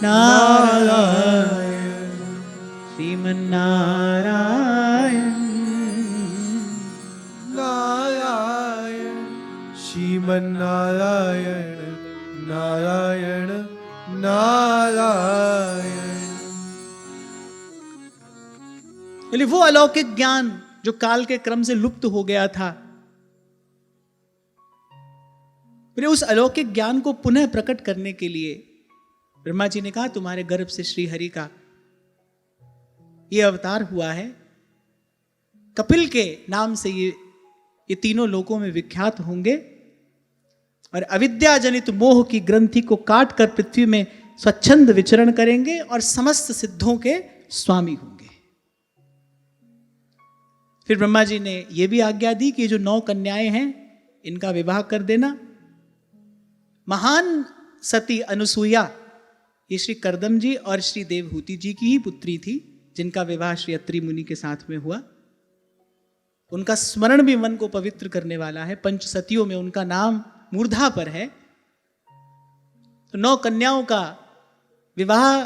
नारायण श्रीमन नारायण नारायण श्रीमन नारायण नारायण नारायण। वो अलौकिक ज्ञान जो काल के क्रम से लुप्त हो गया था, उस अलौकिक ज्ञान को पुनः प्रकट करने के लिए ब्रह्मा जी ने कहा तुम्हारे गर्भ से श्री हरि का ये अवतार हुआ है, कपिल के नाम से ये तीनों लोकों में विख्यात होंगे और अविद्या जनित मोह की ग्रंथि को काट कर पृथ्वी में स्वच्छंद विचरण करेंगे और समस्त सिद्धों के स्वामी होंगे। फिर ब्रह्मा जी ने यह भी आज्ञा दी कि जो 9 कन्याएं हैं इनका विवाह कर देना। महान सती अनुसुईया ये श्री कर्दम जी और श्री देवहूति जी की ही पुत्री थी, जिनका विवाह श्री अत्रि मुनि के साथ में हुआ। उनका स्मरण भी मन को पवित्र करने वाला है। पंच सतियों में उनका नाम मूर्धा पर है। तो 9 कन्याओं का विवाह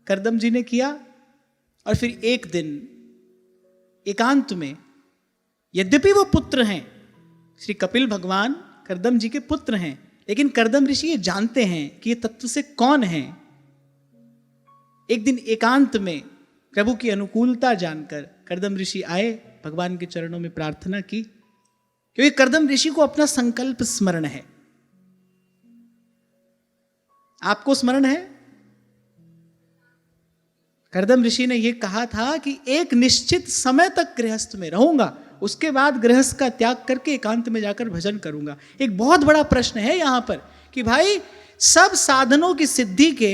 कर्दम जी ने किया और फिर एक दिन एकांत में, यद्यपि वो पुत्र हैं, श्री कपिल भगवान कर्दम जी के पुत्र हैं, लेकिन कर्दम ऋषि ये जानते हैं कि ये तत्व से कौन है। एक दिन एकांत में प्रभु की अनुकूलता जानकर कर्दम ऋषि आए, भगवान के चरणों में प्रार्थना की, क्योंकि कर्दम ऋषि को अपना संकल्प स्मरण है। आपको स्मरण है? कर्दम ऋषि ने यह कहा था कि एक निश्चित समय तक गृहस्थ में रहूंगा, उसके बाद गृहस्थ का त्याग करके एकांत में जाकर भजन करूंगा। एक बहुत बड़ा प्रश्न है यहां पर कि भाई सब साधनों की सिद्धि के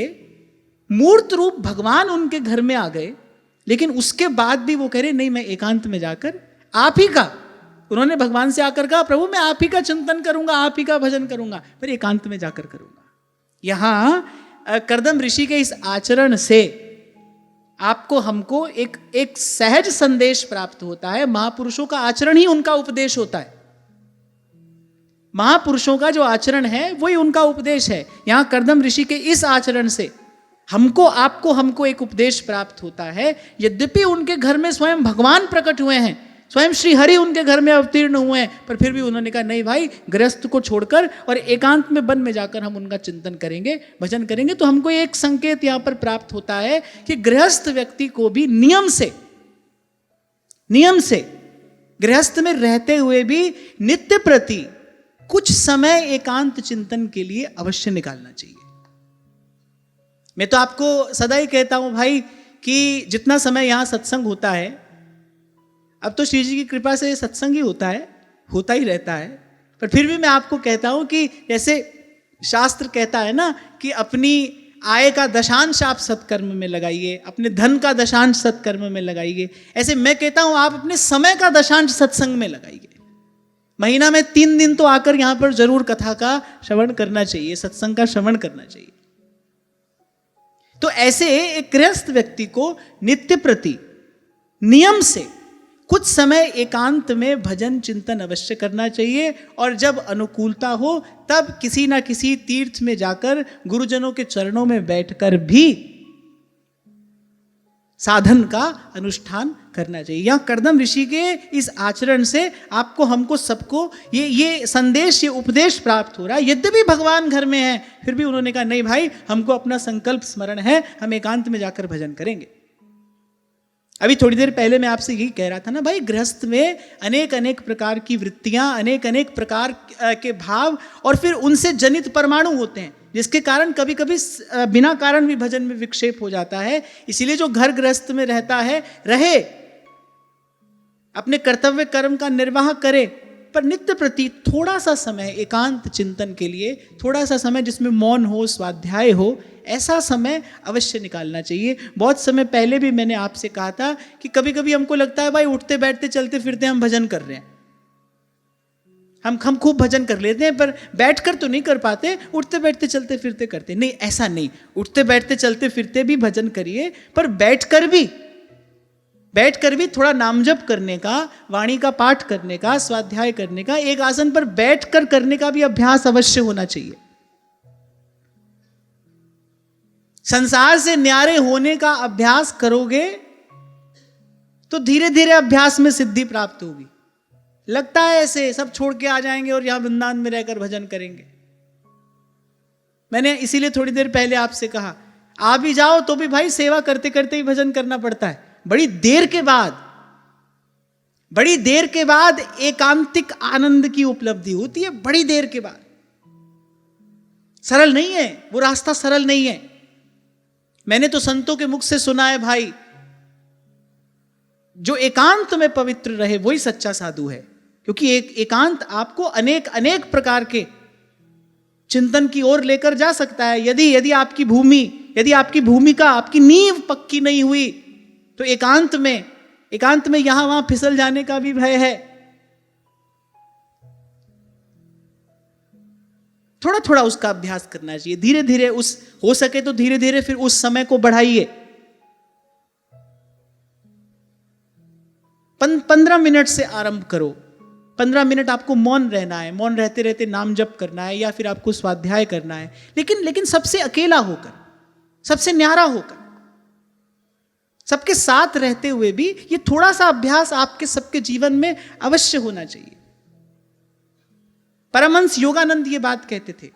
मूर्त रूप भगवान उनके घर में आ गए, लेकिन उसके बाद भी वो कह रहे नहीं, मैं एकांत में जाकर आप ही का, उन्होंने भगवान से आकर कहा प्रभु मैं आप ही का चिंतन करूंगा, आप ही का भजन करूंगा, फिर एकांत में जाकर करूंगा। यहां कर्दम ऋषि के इस आचरण से आपको हमको एक सहज संदेश प्राप्त होता है। महापुरुषों का आचरण ही उनका उपदेश होता है। महापुरुषों का जो आचरण है वही उनका उपदेश है। यहां कर्दम ऋषि के इस आचरण से हमको एक उपदेश प्राप्त होता है। यद्यपि उनके घर में स्वयं भगवान प्रकट हुए हैं, स्वयं श्री हरि उनके घर में अवतीर्ण हुए हैं, पर फिर भी उन्होंने कहा नहीं भाई, गृहस्थ को छोड़कर और एकांत में वन में जाकर हम उनका चिंतन करेंगे, भजन करेंगे। तो हमको एक संकेत यहां पर प्राप्त होता है कि गृहस्थ व्यक्ति को भी नियम से गृहस्थ में रहते हुए भी नित्य प्रति कुछ समय एकांत चिंतन के लिए अवश्य निकालना चाहिए। मैं तो आपको सदा ही कहता हूं भाई कि जितना समय यहां सत्संग होता है, अब तो श्री जी की कृपा से सत्संग ही होता ही रहता है, पर फिर भी मैं आपको कहता हूं कि जैसे शास्त्र कहता है ना कि अपनी आय का दशांश आप सत्कर्म में लगाइए, अपने धन का दशांश सत्कर्म में लगाइए, ऐसे मैं कहता हूं आप अपने समय का दशांश सत्संग में लगाइए। महीना में 3 दिन तो आकर यहां पर जरूर कथा का श्रवण करना चाहिए, सत्संग का श्रवण करना चाहिए। तो ऐसे एक गृहस्थ व्यक्ति को नित्य प्रति नियम से कुछ समय एकांत में भजन चिंतन अवश्य करना चाहिए, और जब अनुकूलता हो तब किसी ना किसी तीर्थ में जाकर गुरुजनों के चरणों में बैठकर भी साधन का अनुष्ठान करना चाहिए। यहां कर्दम ऋषि के इस आचरण से आपको हमको सबको ये संदेश, ये उपदेश प्राप्त हो रहा है। यद्यपि भगवान घर में है, फिर भी उन्होंने कहा नहीं भाई, हमको अपना संकल्प स्मरण है, हम एकांत में जाकर भजन करेंगे। अभी थोड़ी देर पहले मैं आपसे यही कह रहा था ना भाई, गृहस्थ में अनेक प्रकार की वृत्तियां, अनेक प्रकार के भाव और फिर उनसे जनित परमाणु होते हैं, जिसके कारण कभी कभी बिना कारण भी भजन में विक्षेप हो जाता है। इसीलिए जो घर गृहस्थ में रहता है, रहे, अपने कर्तव्य कर्म का निर्वाह करे, पर नित्य प्रति थोड़ा सा समय एकांत चिंतन के लिए, थोड़ा सा समय जिसमें मौन हो, स्वाध्याय हो, ऐसा समय अवश्य निकालना चाहिए। बहुत समय पहले भी मैंने आपसे कहा था कि कभी कभी हमको लगता है भाई उठते बैठते चलते फिरते हम भजन कर रहे हैं, हम खूब भजन कर लेते हैं, पर बैठकर तो नहीं कर पाते, उठते बैठते चलते फिरते करते। नहीं, ऐसा नहीं, उठते बैठते चलते फिरते भी भजन करिए, पर बैठकर भी थोड़ा नाम जप करने का, वाणी का पाठ करने का, स्वाध्याय करने का, एक आसन पर बैठकर करने का भी अभ्यास अवश्य होना चाहिए। संसार से न्यारे होने का अभ्यास करोगे तो धीरे धीरे अभ्यास में सिद्धि प्राप्त होगी। लगता है ऐसे सब छोड़ के आ जाएंगे और यहां वृंदावन में रहकर भजन करेंगे। मैंने इसीलिए थोड़ी देर पहले आपसे कहा, आ भी जाओ तो भी भाई सेवा करते करते ही भजन करना पड़ता है। बड़ी देर के बाद एकांतिक आनंद की उपलब्धि होती है, बड़ी देर के बाद। सरल नहीं है, वो रास्ता सरल नहीं है। मैंने तो संतों के मुख से सुना है भाई, जो एकांत में पवित्र रहे वही सच्चा साधु है, क्योंकि एकांत आपको अनेक अनेक प्रकार के चिंतन की ओर लेकर जा सकता है। यदि आपकी भूमिका, आपकी नींव पक्की नहीं हुई, तो एकांत में यहां वहां फिसल जाने का भी भय है। थोड़ा थोड़ा उसका अभ्यास करना चाहिए, धीरे धीरे, हो सके तो धीरे धीरे फिर उस समय को बढ़ाइए। 15 मिनट से आरंभ करो। 15 मिनट आपको मौन रहना है, मौन रहते रहते नाम जप करना है, या फिर आपको स्वाध्याय करना है, लेकिन सबसे अकेला होकर, सबसे न्यारा होकर, सबके साथ रहते हुए भी ये थोड़ा सा अभ्यास आपके सबके जीवन में अवश्य होना चाहिए। परमहंस योगानंद ये बात कहते थे,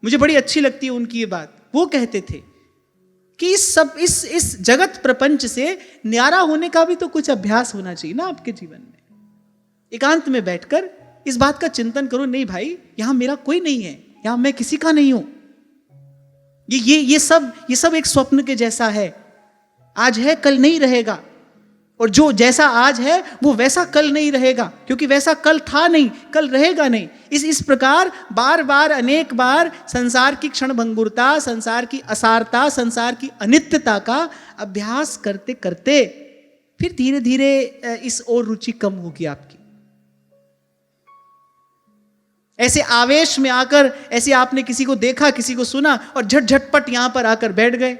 मुझे बड़ी अच्छी लगती है उनकी ये बात। वो कहते थे कि इस जगत प्रपंच से न्यारा होने का भी तो कुछ अभ्यास होना चाहिए ना आपके जीवन में। एकांत में बैठकर इस बात का चिंतन करो, नहीं भाई यहां मेरा कोई नहीं है, यहां मैं किसी का नहीं हूं, ये सब एक स्वप्न के जैसा है, आज है कल नहीं रहेगा, और जो जैसा आज है वो वैसा कल नहीं रहेगा, क्योंकि वैसा कल था नहीं, कल रहेगा नहीं। इस प्रकार बार बार, अनेक बार संसार की क्षणभंगुरता, संसार की असारता, संसार की अनित्यता का अभ्यास करते करते फिर धीरे धीरे इस ओर रुचि कम होगी आपकी। ऐसे आवेश में आकर, ऐसे आपने किसी को देखा, किसी को सुना और झटपट यहां पर आकर बैठ गए।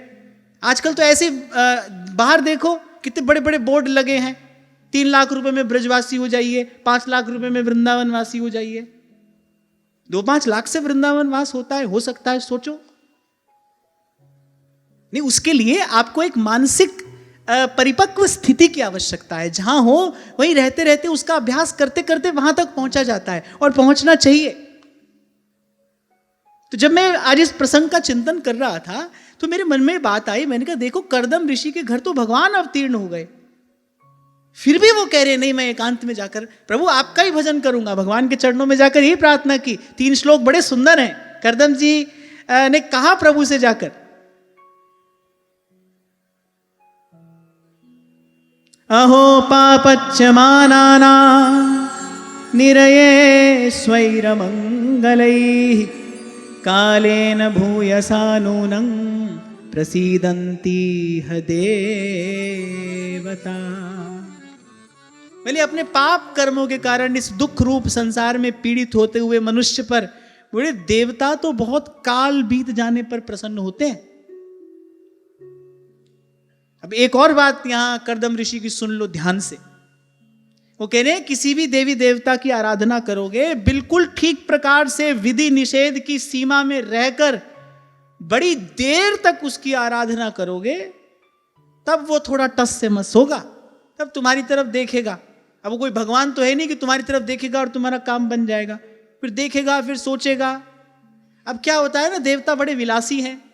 आजकल तो ऐसे बाहर देखो कितने बड़े बड़े बोर्ड लगे हैं, 3 लाख रुपए में ब्रजवासी हो जाइए, 5 लाख रुपए में वृंदावन वासी हो जाइए। 2-5 लाख से वृंदावन वास होता है, हो सकता है, सोचो। नहीं, उसके लिए आपको एक मानसिक परिपक्व स्थिति की आवश्यकता है। जहां हो वहीं रहते रहते उसका अभ्यास करते करते वहां तक पहुंचा जाता है, और पहुंचना चाहिए। तो जब मैं आज इस प्रसंग का चिंतन कर रहा था तो मेरे मन में बात आई, मैंने कहा देखो कर्दम ऋषि के घर तो भगवान अवतीर्ण हो गए, फिर भी वो कह रहे नहीं, मैं एकांत में जाकर प्रभु आपका ही भजन करूंगा। भगवान के चरणों में जाकर यही प्रार्थना की। 3 श्लोक बड़े सुंदर हैं, कर्दम जी ने कहा प्रभु से जाकर, अहो पापच्यमानाना निरये स्वैरमंगलैः कालेन भूयसा नूनं प्रसीदन्ति ह देवता। बोले अपने पाप कर्मों के कारण इस दुख रूप संसार में पीड़ित होते हुए मनुष्य पर बोले देवता तो बहुत काल बीत जाने पर प्रसन्न होते हैं। अब एक और बात यहां कर्दम ऋषि की सुन लो ध्यान से। वो कह रहे हैं किसी भी देवी देवता की आराधना करोगे, बिल्कुल ठीक प्रकार से विधि निषेध की सीमा में रहकर बड़ी देर तक उसकी आराधना करोगे, तब वो थोड़ा टस से मस होगा, तब तुम्हारी तरफ देखेगा। अब वो कोई भगवान तो है नहीं कि तुम्हारी तरफ देखेगा और तुम्हारा काम बन जाएगा। फिर देखेगा, फिर सोचेगा। अब क्या होता है ना, देवता बड़े विलासी हैं।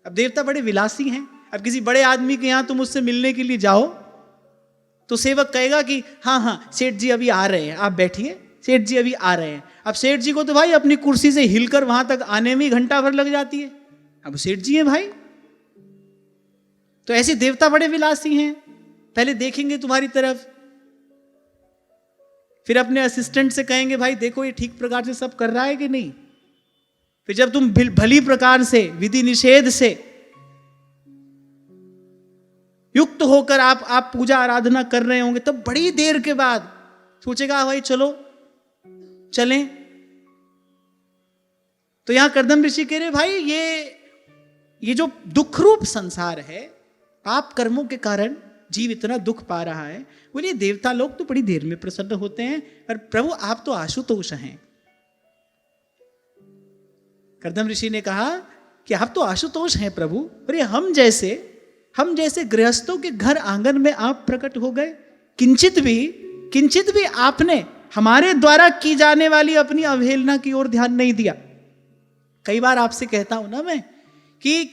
अब देवता बड़े विलासी हैं। अब किसी बड़े आदमी के यहां तुम उससे मिलने के लिए जाओ तो सेवक कहेगा कि हाँ सेठ जी अभी आ रहे हैं, आप बैठिए, सेठ जी अभी आ रहे हैं। अब सेठ जी को तो भाई अपनी कुर्सी से हिलकर वहां तक आने में घंटा भर लग जाती है। अब सेठ जी हैं भाई। तो ऐसे देवता बड़े विलासी हैं, पहले देखेंगे तुम्हारी तरफ, फिर अपने असिस्टेंट से कहेंगे भाई देखो ये ठीक प्रकार से सब कर रहा है कि नहीं। फिर जब तुम भली प्रकार से विधि निषेध से युक्त होकर आप पूजा आराधना कर रहे होंगे, तब बड़ी देर के बाद सोचेगा भाई चलो चलें। तो यहां कर्दम ऋषि कह रहे भाई ये जो दुख रूप संसार है, पाप कर्मों के कारण जीव इतना दुख पा रहा है, बोलिए देवता लोग तो बड़ी देर में प्रसन्न होते हैं, पर प्रभु आप तो आशुतोष हैं। कर्दम ऋषि ने कहा कि आप तो आशुतोष हैं प्रभु, पर हम जैसे गृहस्थों के घर आंगन में आप प्रकट हो गए। किंचित भी आपने हमारे द्वारा की जाने वाली अपनी अवहेलना की ओर ध्यान नहीं दिया। कई बार आपसे कहता हूं ना मैं कि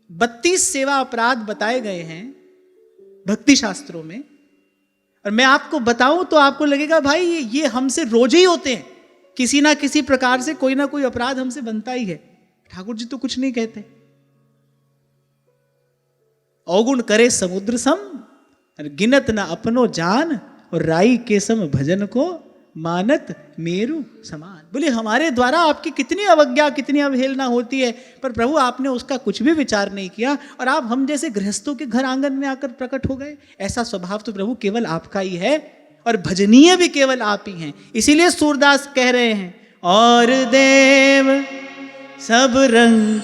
32 सेवा अपराध बताए गए हैं भक्ति शास्त्रों में, और मैं आपको बताऊं तो आपको लगेगा भाई ये हमसे रोज ही होते हैं। किसी ना किसी प्रकार से कोई ना कोई अपराध हमसे बनता ही है। ठाकुर जी तो कुछ नहीं कहते। अवगुण करे समुद्र सम, गिनत न अपनो जान, और राई के सम भजन को मानत मेरु समान। बोले हमारे द्वारा आपकी कितनी अवज्ञा, कितनी अवहेलना होती है, पर प्रभु आपने उसका कुछ भी विचार नहीं किया, और आप हम जैसे गृहस्थों के घर आंगन में आकर प्रकट हो गए। ऐसा स्वभाव तो प्रभु केवल आपका ही है, और भजनीय भी केवल आप ही हैं। इसीलिए सूरदास कह रहे हैं, और देव सब रंग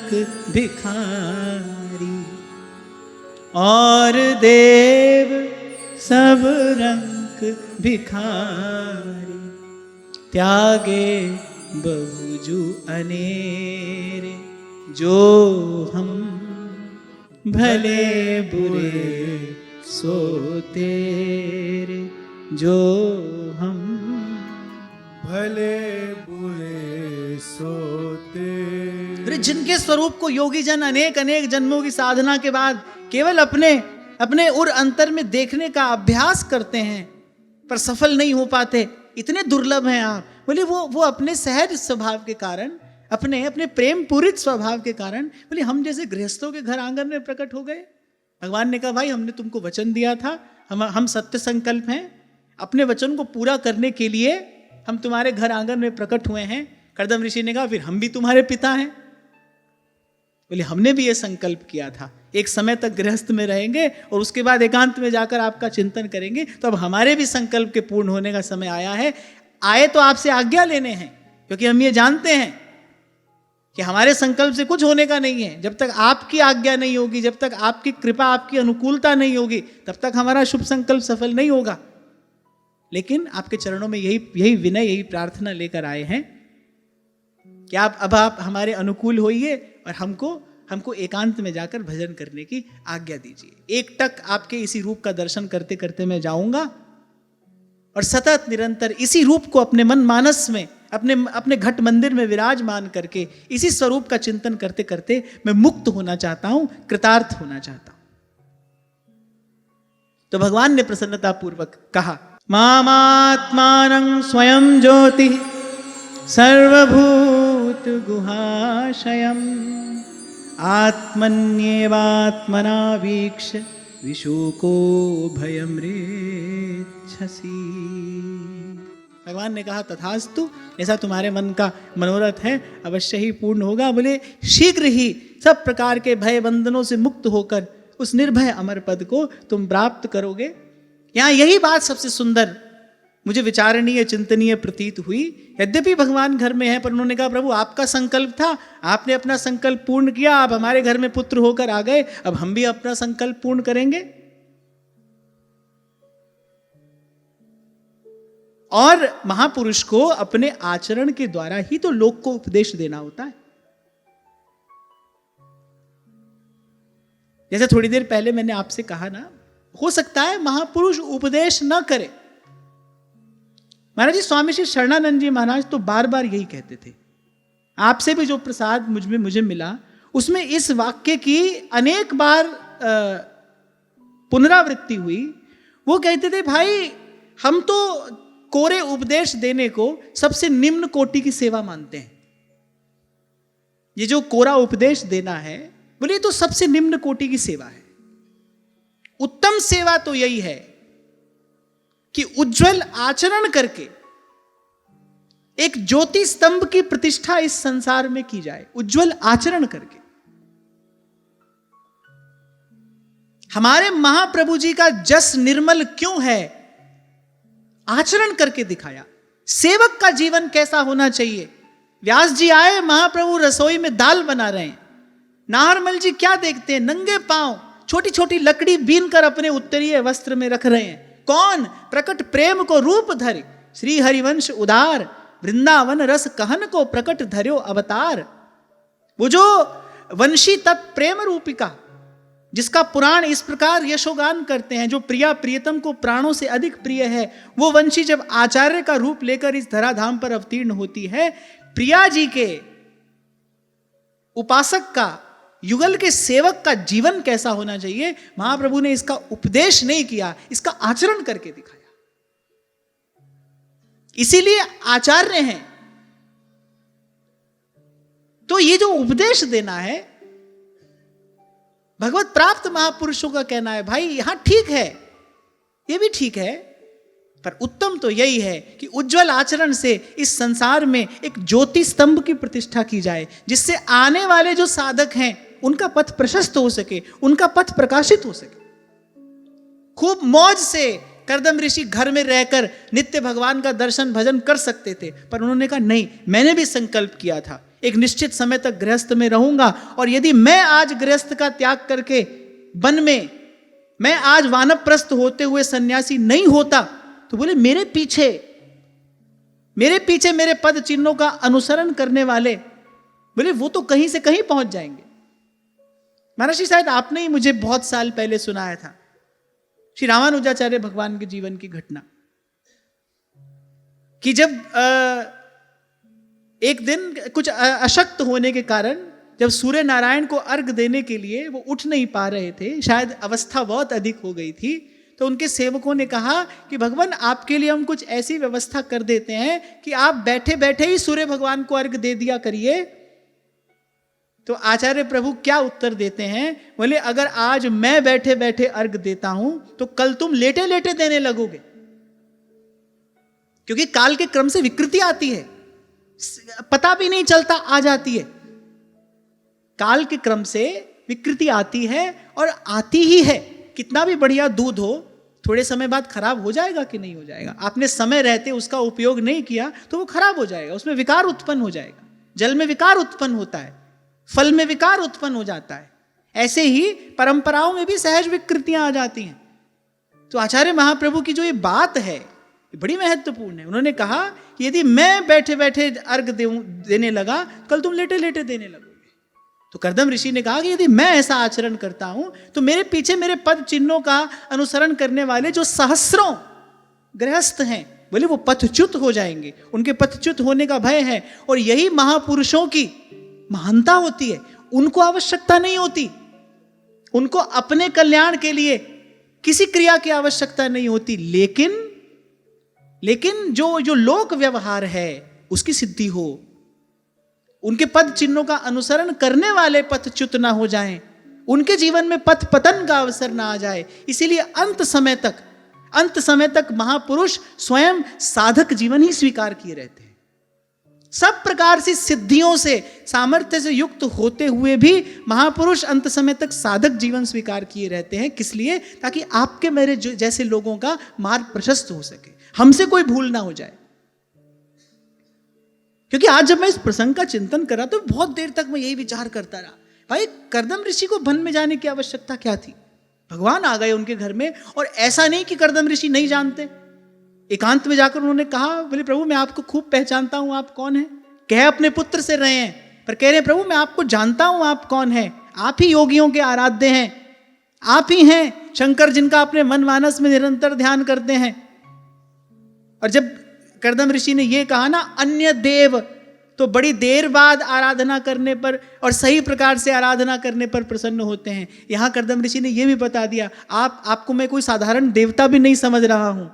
भिखारी, और देव सब रंग भिखारी, त्यागे बहुजु अनेरे, जो हम भले बुरे सो तेरे, जो हम भले बुरे सोते। अरे जिनके स्वरूप को योगी जन अनेक अनेक जन्मों की साधना के बाद केवल अपने उर अंतर में देखने का अभ्यास करते हैं, पर सफल नहीं हो पाते, इतने दुर्लभ हैं आप। बोले वो अपने सहज स्वभाव के कारण, अपने प्रेम पूरित स्वभाव के कारण, बोले हम जैसे गृहस्थों के घर आंगन में प्रकट हो गए। भगवान ने कहा, भाई हमने तुमको वचन दिया था, हम सत्य संकल्प हैं, अपने वचन को पूरा करने के लिए हम तुम्हारे घर आंगन में प्रकट हुए हैं। कर्दम ऋषि ने कहा, फिर हम भी तुम्हारे पिता हैं। बोले हमने भी ये संकल्प किया था, एक समय तक गृहस्थ में रहेंगे और उसके बाद एकांत में जाकर आपका चिंतन करेंगे। तो अब हमारे भी संकल्प के पूर्ण होने का समय आया है। आए तो आपसे आज्ञा लेने हैं, क्योंकि हम ये जानते हैं कि हमारे संकल्प से कुछ होने का नहीं है। जब तक आपकी आज्ञा नहीं होगी, जब तक आपकी कृपा, आपकी अनुकूलता नहीं होगी, तब तक हमारा शुभ संकल्प सफल नहीं होगा। लेकिन आपके चरणों में यही विनय, यही प्रार्थना लेकर आए हैं कि आप हमारे अनुकूल होइए और हमको एकांत में जाकर भजन करने की आज्ञा दीजिए। एक टक आपके इसी रूप का दर्शन करते करते मैं जाऊंगा, और सतत निरंतर इसी रूप को अपने मन मानस में, अपने घट मंदिर में विराजमान करके इसी स्वरूप का चिंतन करते करते मैं मुक्त होना चाहता हूं, कृतार्थ होना चाहता हूं। तो भगवान ने प्रसन्नता पूर्वक कहा, मामात्मानं स्वयं ज्योति सर्वभूत गुहाशयम्, आत्मन्येवात्मना वीक्ष्य विशोको भयमृच्छसि। भगवान ने कहा, तथास्तु, ऐसा तुम्हारे मन का मनोरथ है अवश्य ही पूर्ण होगा। बोले शीघ्र ही सब प्रकार के भय बंधनों से मुक्त होकर उस निर्भय अमर पद को तुम प्राप्त करोगे। यहां यही बात सबसे सुंदर मुझे विचारणीय, चिंतनीय प्रतीत हुई। यद्यपि भगवान घर में है, पर उन्होंने कहा, प्रभु आपका संकल्प था, आपने अपना संकल्प पूर्ण किया, आप हमारे घर में पुत्र होकर आ गए, अब हम भी अपना संकल्प पूर्ण करेंगे। और महापुरुष को अपने आचरण के द्वारा ही तो लोक को उपदेश देना होता है। जैसे थोड़ी देर पहले मैंने आपसे कहा ना, हो सकता है महापुरुष उपदेश न करे। महाराज जी, स्वामी श्री शरणानंद जी महाराज तो बार बार यही कहते थे। आपसे भी जो प्रसाद मुझे मिला, उसमें इस वाक्य की अनेक बार पुनरावृत्ति हुई। वो कहते थे, भाई हम तो कोरे उपदेश देने को सबसे निम्न कोटि की सेवा मानते हैं। ये जो कोरा उपदेश देना है, बोले तो सबसे निम्न कोटि की सेवा है। उत्तम सेवा तो यही है कि उज्जवल आचरण करके एक ज्योति स्तंभ की प्रतिष्ठा इस संसार में की जाए, उज्जवल आचरण करके। हमारे महाप्रभु जी का जस निर्मल क्यों है? आचरण करके दिखाया। सेवक का जीवन कैसा होना चाहिए? व्यास जी आए, महाप्रभु रसोई में दाल बना रहे हैं। नाहरमल जी क्या देखते हैं? नंगे पांव छोटी छोटी लकड़ी बीन कर अपने उत्तरीय वस्त्र में रख रहे हैं। कौन? प्रकट प्रेम को रूप धरे श्री हरिवंश उदार, वृंदावन रस कहन को प्रकट धर्यो अवतार। वो जो वंशी तत्प्रेम रूपिका, जिसका पुराण इस प्रकार यशोगान करते हैं, जो प्रिया प्रियतम को प्राणों से अधिक प्रिय है, वो वंशी जब आचार्य का रूप लेकर इस धराधाम पर अवतीर्ण होती है, प्रिया जी के उपासक का, युगल के सेवक का जीवन कैसा होना चाहिए, महाप्रभु ने इसका उपदेश नहीं किया, इसका आचरण करके दिखाया। इसीलिए आचार्य हैं, तो ये जो उपदेश देना है, भगवत प्राप्त महापुरुषों का कहना है भाई यहां ठीक है, ये भी ठीक है, पर उत्तम तो यही है कि उज्जवल आचरण से इस संसार में एक ज्योति स्तंभ की प्रतिष्ठा की जाए, जिससे आने वाले जो साधक हैं उनका पथ प्रशस्त हो सके, उनका पथ प्रकाशित हो सके। खूब मौज से कर्दम ऋषि घर में रहकर नित्य भगवान का दर्शन भजन कर सकते थे, पर उन्होंने कहा नहीं, मैंने भी संकल्प किया था एक निश्चित समय तक गृहस्थ में रहूंगा, और यदि मैं आज गृहस्थ का त्याग करके वन में, मैं आज वानप्रस्थ होते हुए सन्यासी नहीं होता, तो बोले मेरे पीछे मेरे पद चिन्हों का अनुसरण करने वाले, बोले वो तो कहीं से कहीं पहुंच जाएंगे। महर्षि शायद आपने ही मुझे बहुत साल पहले सुनाया था श्री रामानुजाचार्य भगवान के जीवन की घटना, कि जब एक दिन कुछ अशक्त होने के कारण जब सूर्य नारायण को अर्घ देने के लिए वो उठ नहीं पा रहे थे, शायद अवस्था बहुत अधिक हो गई थी, तो उनके सेवकों ने कहा कि भगवान आपके लिए हम कुछ ऐसी व्यवस्था कर देते हैं कि आप बैठे बैठे ही सूर्य भगवान को अर्घ दे दिया करिए। तो आचार्य प्रभु क्या उत्तर देते हैं, बोले अगर आज मैं बैठे बैठे अर्घ देता हूं तो कल तुम लेटे लेटे देने लगोगे, क्योंकि काल के क्रम से विकृति आती है, पता भी नहीं चलता आ जाती है। काल के क्रम से विकृति आती है और आती ही है। कितना भी बढ़िया दूध हो, थोड़े समय बाद खराब हो जाएगा कि नहीं हो जाएगा। आपने समय रहते उसका उपयोग नहीं किया तो वो खराब हो जाएगा, उसमें विकार उत्पन्न हो जाएगा। जल में विकार उत्पन्न होता है, फल में विकार उत्पन्न हो जाता है, ऐसे ही परंपराओं में भी सहज विकृतियां आ जाती हैं। तो आचार्य महाप्रभु की जो ये बात है ये बड़ी महत्वपूर्ण है। उन्होंने कहा कि यदि मैं बैठे बैठे अर्घ देने लगा, कल तुम लेटे लेटे देने लगोगे। तो कर्दम ऋषि ने कहा कि यदि मैं ऐसा आचरण करता हूं तो मेरे पीछे मेरे पद चिन्हों का अनुसरण करने वाले जो सहस्रों गृहस्थ हैं, बोले वो पथच्युत हो जाएंगे, उनके पथच्युत होने का भय है। और यही महापुरुषों की महानता होती है, उनको आवश्यकता नहीं होती, उनको अपने कल्याण के लिए किसी क्रिया की आवश्यकता नहीं होती, लेकिन जो लोक व्यवहार है उसकी सिद्धि हो, उनके पद चिन्हों का अनुसरण करने वाले पथच्युत ना हो जाएं, उनके जीवन में पथ पतन का अवसर ना आ जाए। इसीलिए अंत समय तक महापुरुष स्वयं साधक जीवन ही स्वीकार किए रहते हैं। सब प्रकार से सिद्धियों से, सामर्थ्य से युक्त होते हुए भी महापुरुष अंत समय तक साधक जीवन स्वीकार किए रहते हैं। किस लिए? ताकि आपके मेरे जैसे लोगों का मार्ग प्रशस्त हो सके, हमसे कोई भूल ना हो जाए। क्योंकि आज जब मैं इस प्रसंग का चिंतन करा तो बहुत देर तक मैं यही विचार करता रहा, भाई कर्दम ऋषि को वन में जाने की आवश्यकता क्या थी? भगवान आ गए उनके घर में, और ऐसा नहीं कि कर्दम ऋषि नहीं जानते। एकांत में जाकर उन्होंने कहा, बोले प्रभु मैं आपको खूब पहचानता हूं, आप कौन हैं? कह अपने पुत्र से रहे हैं, पर कह रहे प्रभु मैं आपको जानता हूं, आप कौन हैं? आप ही योगियों के आराध्य हैं, आप ही हैं शंकर जिनका अपने मन मानस में निरंतर ध्यान करते हैं। और जब कर्दम ऋषि ने यह कहा ना अन्य देव, तो बड़ी देर बाद आराधना करने पर और सही प्रकार से आराधना करने पर प्रसन्न होते हैं। यहां कर्दम ऋषि ने यह भी बता दिया, आपको मैं कोई साधारण देवता भी नहीं समझ रहा हूं,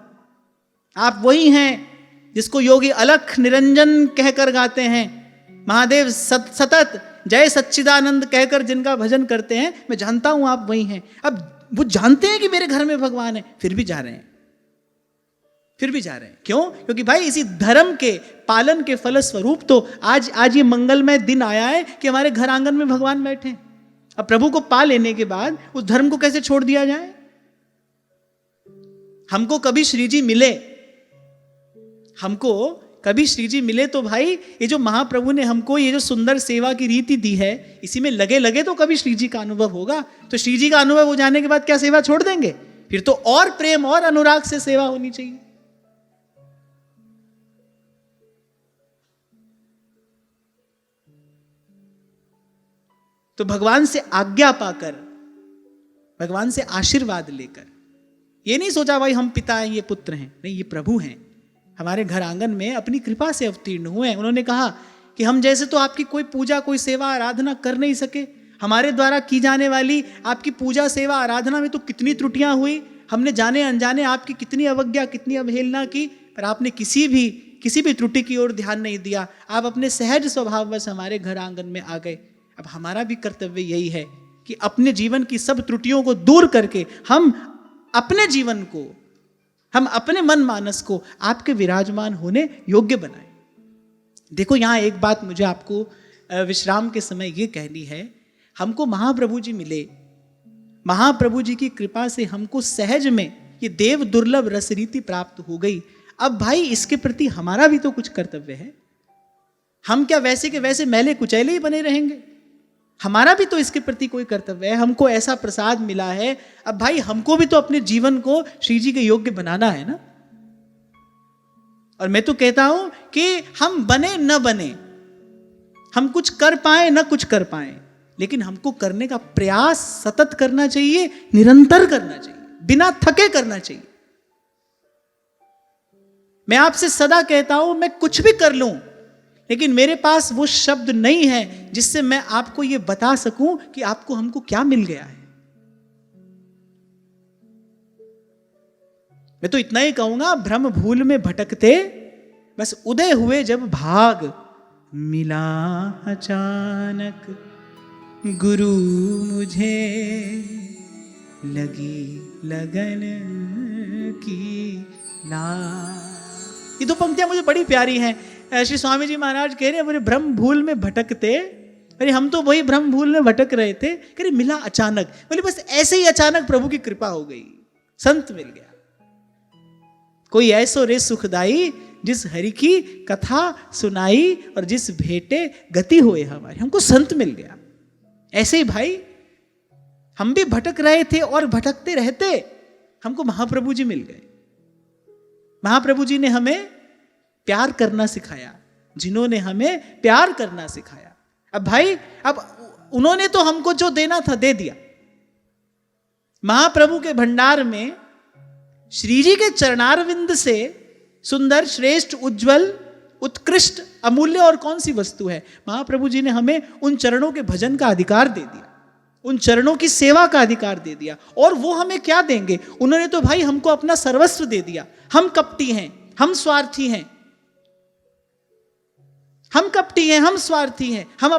आप वही हैं जिसको योगी अलख निरंजन कहकर गाते हैं, महादेव सतत जय सच्चिदानंद कहकर जिनका भजन करते हैं, मैं जानता हूं आप वही हैं। अब वो जानते हैं कि मेरे घर में भगवान है, फिर भी जा रहे हैं, क्यों? क्योंकि भाई इसी धर्म के पालन के फलस्वरूप तो आज ये मंगलमय दिन आया है कि हमारे घर आंगन में भगवान बैठे हैं। अब प्रभु को पा लेने के बाद उस धर्म को कैसे छोड़ दिया जाए? हमको कभी श्री जी मिले तो भाई ये जो महाप्रभु ने हमको ये जो सुंदर सेवा की रीति दी है, इसी में लगे तो कभी श्री जी का अनुभव होगा। तो श्री जी का अनुभव हो जाने के बाद क्या सेवा छोड़ देंगे? फिर तो और प्रेम और अनुराग से सेवा होनी चाहिए। तो भगवान से आज्ञा पाकर, भगवान से आशीर्वाद लेकर, ये नहीं सोचा भाई हम पिता हैं, ये पुत्र हैं, नहीं, ये प्रभु हैं, हमारे घर आंगन में अपनी कृपा से अवतीर्ण हुए हैं। उन्होंने कहा कि हम जैसे तो आपकी कोई पूजा कोई सेवा आराधना कर नहीं सके, हमारे द्वारा की जाने वाली आपकी पूजा सेवा आराधना में तो कितनी त्रुटियां हुई, हमने जाने अनजाने आपकी कितनी अवज्ञा कितनी अवहेलना की, पर आपने किसी भी त्रुटि की ओर ध्यान नहीं दिया, आप अपने सहज स्वभाववश हमारे घर आंगन में आ गए। अब हमारा भी कर्तव्य यही है कि अपने जीवन की सब त्रुटियों को दूर करके हम अपने जीवन को, हम अपने मन मानस को आपके विराजमान होने योग्य बनाएं। देखो यहां एक बात मुझे आपको विश्राम के समय ये कहनी है, हमको महाप्रभु जी मिले, महाप्रभु जी की कृपा से हमको सहज में ये देव दुर्लभ रसरीति प्राप्त हो गई। अब भाई इसके प्रति हमारा भी तो कुछ कर्तव्य है। हम क्या वैसे के वैसे मैले कुचैले ही बने रहेंगे? हमारा भी तो इसके प्रति कोई कर्तव्य है। हमको ऐसा प्रसाद मिला है, अब भाई हमको भी तो अपने जीवन को श्री जी के योग्य बनाना है ना। और मैं तो कहता हूं कि हम बने न बने, हम कुछ कर पाए न कुछ कर पाए, लेकिन हमको करने का प्रयास सतत करना चाहिए, निरंतर करना चाहिए, बिना थके करना चाहिए। मैं आपसे सदा कहता हूं मैं कुछ भी कर लूं, लेकिन मेरे पास वो शब्द नहीं है जिससे मैं आपको ये बता सकूं कि आपको हमको क्या मिल गया है। मैं तो इतना ही कहूंगा, भ्रम भूल में भटकते बस उदय हुए जब भाग, मिला अचानक गुरु मुझे, लगी लगन की ला। ये दो पंक्तियां मुझे बड़ी प्यारी हैं। श्री स्वामी जी महाराज कह रहे हैं, बोले भ्रम भूल में भटकते, अरे हम तो वही भ्रम भूल में भटक रहे थे, कह रहे मिला अचानक, बोले बस ऐसे ही अचानक प्रभु की कृपा हो गई, संत मिल गया। कोई ऐसो रे सुखदाई, जिस हरि की कथा सुनाई, और जिस भेटे गति होए हमारी, हमको संत मिल गया। ऐसे ही भाई हम भी भटक रहे थे और भटकते रहते, हमको महाप्रभु जी मिल गए। महाप्रभु जी ने हमें प्यार करना सिखाया, जिन्होंने हमें प्यार करना सिखाया। अब भाई, अब उन्होंने तो हमको जो देना था दे दिया। महाप्रभु के भंडार में श्री जी के चरणारविंद से सुंदर, श्रेष्ठ, उज्जवल, उत्कृष्ट, अमूल्य और कौन सी वस्तु है? महाप्रभु जी ने हमें उन चरणों के भजन का अधिकार दे दिया, उन चरणों की सेवा का अधिकार दे दिया। और वो हमें क्या देंगे? उन्होंने तो भाई हमको अपना सर्वस्व दे दिया। हम कपटी हैं, हम स्वार्थी हैं, हम कपटी हैं, हम स्वार्थी हैं, हम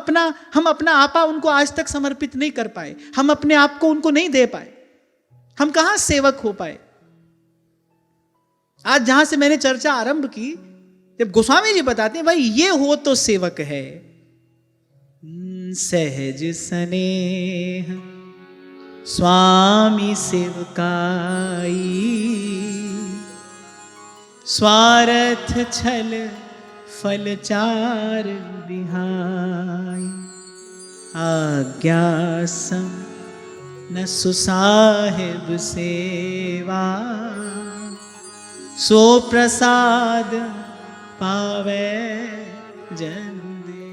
अपना आपा उनको आज तक समर्पित नहीं कर पाए, हम अपने आप को उनको नहीं दे पाए, हम कहां सेवक हो पाए। आज जहां से मैंने चर्चा आरंभ की, जब गोस्वामी जी बताते हैं भाई ये हो तो सेवक है। सहज स्नेह स्वामी सेवकाई, स्वार्थ छल फल चार बिहाई, आज्ञा सम न सुसाहिब सेवा, सो प्रसाद पावे जन दे।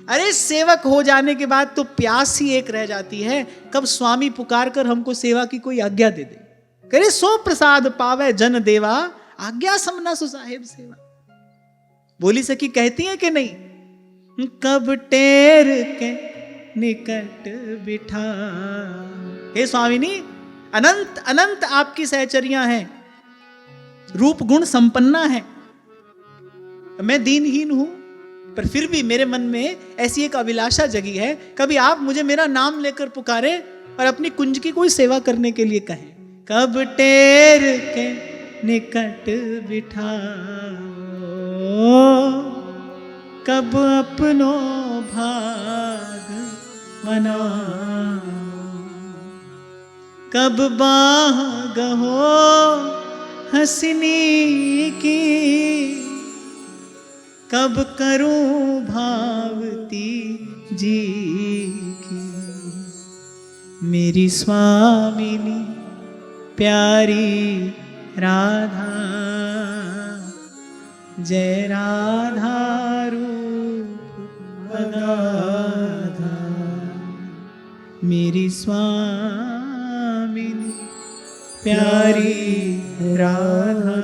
अरे सेवक हो जाने के बाद तो प्यास ही एक रह जाती है, कब स्वामी पुकार कर हमको सेवा की कोई आज्ञा दे दे। करे सो प्रसाद पावे जन देवा, आज्ञा समना सुसाहिब सेवा। बोली सखी कहती है कि नहीं, कब टेर के निकट बिठा। हे स्वामिनी, अनंत अनंत आपकी सहचरियां हैं, रूप गुण संपन्ना है। मैं दीनहीन हूं, पर फिर भी मेरे मन में ऐसी एक अभिलाषा जगी है, कभी आप मुझे मेरा नाम लेकर पुकारे और अपनी कुंज की कोई सेवा करने के लिए कहें। कब टेर के निकट बिठाओ, कब अपनो भाग बनाओ, कब बाह गहो हंसनी की, कब करूं भावती जी की। मेरी स्वामिनी प्यारी राधा, जय राधा रूप अगाधा। मेरी स्वामिनी प्यारी राधा,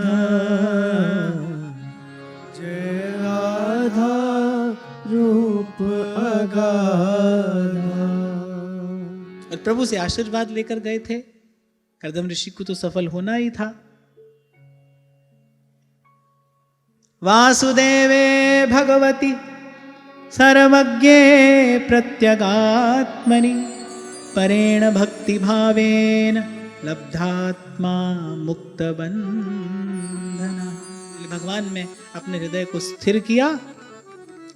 जय राधा रूप अगाधा। और प्रभु से आशीर्वाद लेकर गए थे। कर्दम ऋषि को तो सफल होना ही था। वासुदेवे भगवती सर्वज्ञे प्रत्यगात्मनि परेण भक्ति भावेन लब्धात्मा मुक्त बंधना। भगवान में अपने हृदय को स्थिर किया,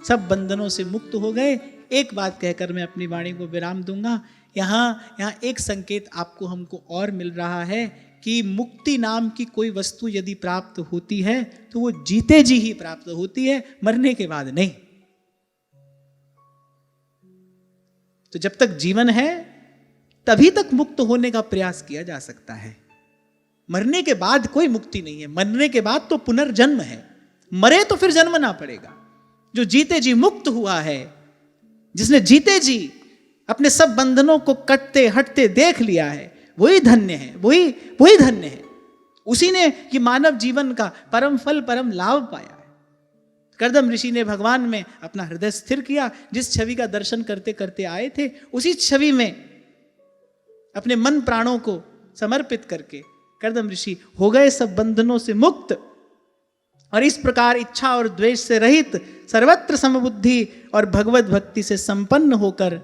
सब बंधनों से मुक्त हो गए। एक बात कहकर मैं अपनी वाणी को विराम दूंगा। यहाँ एक संकेत आपको हमको और मिल रहा है कि मुक्ति नाम की कोई वस्तु यदि प्राप्त होती है तो वो जीते जी ही प्राप्त होती है, मरने के बाद नहीं। तो जब तक जीवन है तभी तक मुक्त होने का प्रयास किया जा सकता है। मरने के बाद कोई मुक्ति नहीं है। मरने के बाद तो पुनर्जन्म है, मरे तो फिर जन्मना पड़ेगा। जो जीते जी मुक्त हुआ है, जिसने जीते जी अपने सब बंधनों को कटते हटते देख लिया है, वही धन्य है, वही धन्य है। उसी ने कि मानव जीवन का परम फल परम लाभ पाया है। कर्दम ऋषि ने भगवान में अपना हृदय स्थिर किया। जिस छवि का दर्शन करते करते आए थे उसी छवि में अपने मन प्राणों को समर्पित करके कर्दम ऋषि हो गए सब बंधनों से मुक्त। और इस प्रकार इच्छा और द्वेष से रहित, सर्वत्र समबुद्धि और भगवत भक्ति से संपन्न होकर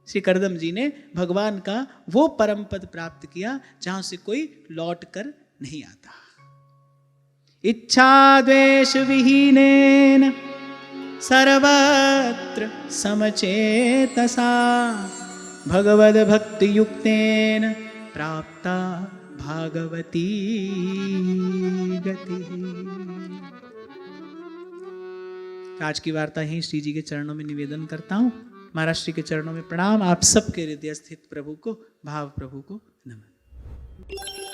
श्री कर्दम जी ने भगवान का वो परम पद प्राप्त किया जहां से कोई लौट कर नहीं आता। इच्छा द्वेष विहीनेन सर्वत्र समचेतसा भगवद भक्ति युक्तेन प्राप्ता भागवती गति। आज की वार्ता ही श्री जी के चरणों में निवेदन करता हूँ। महाराज श्री के चरणों में प्रणाम। आप सबके हृदय स्थित प्रभु को, भाव प्रभु को नमन।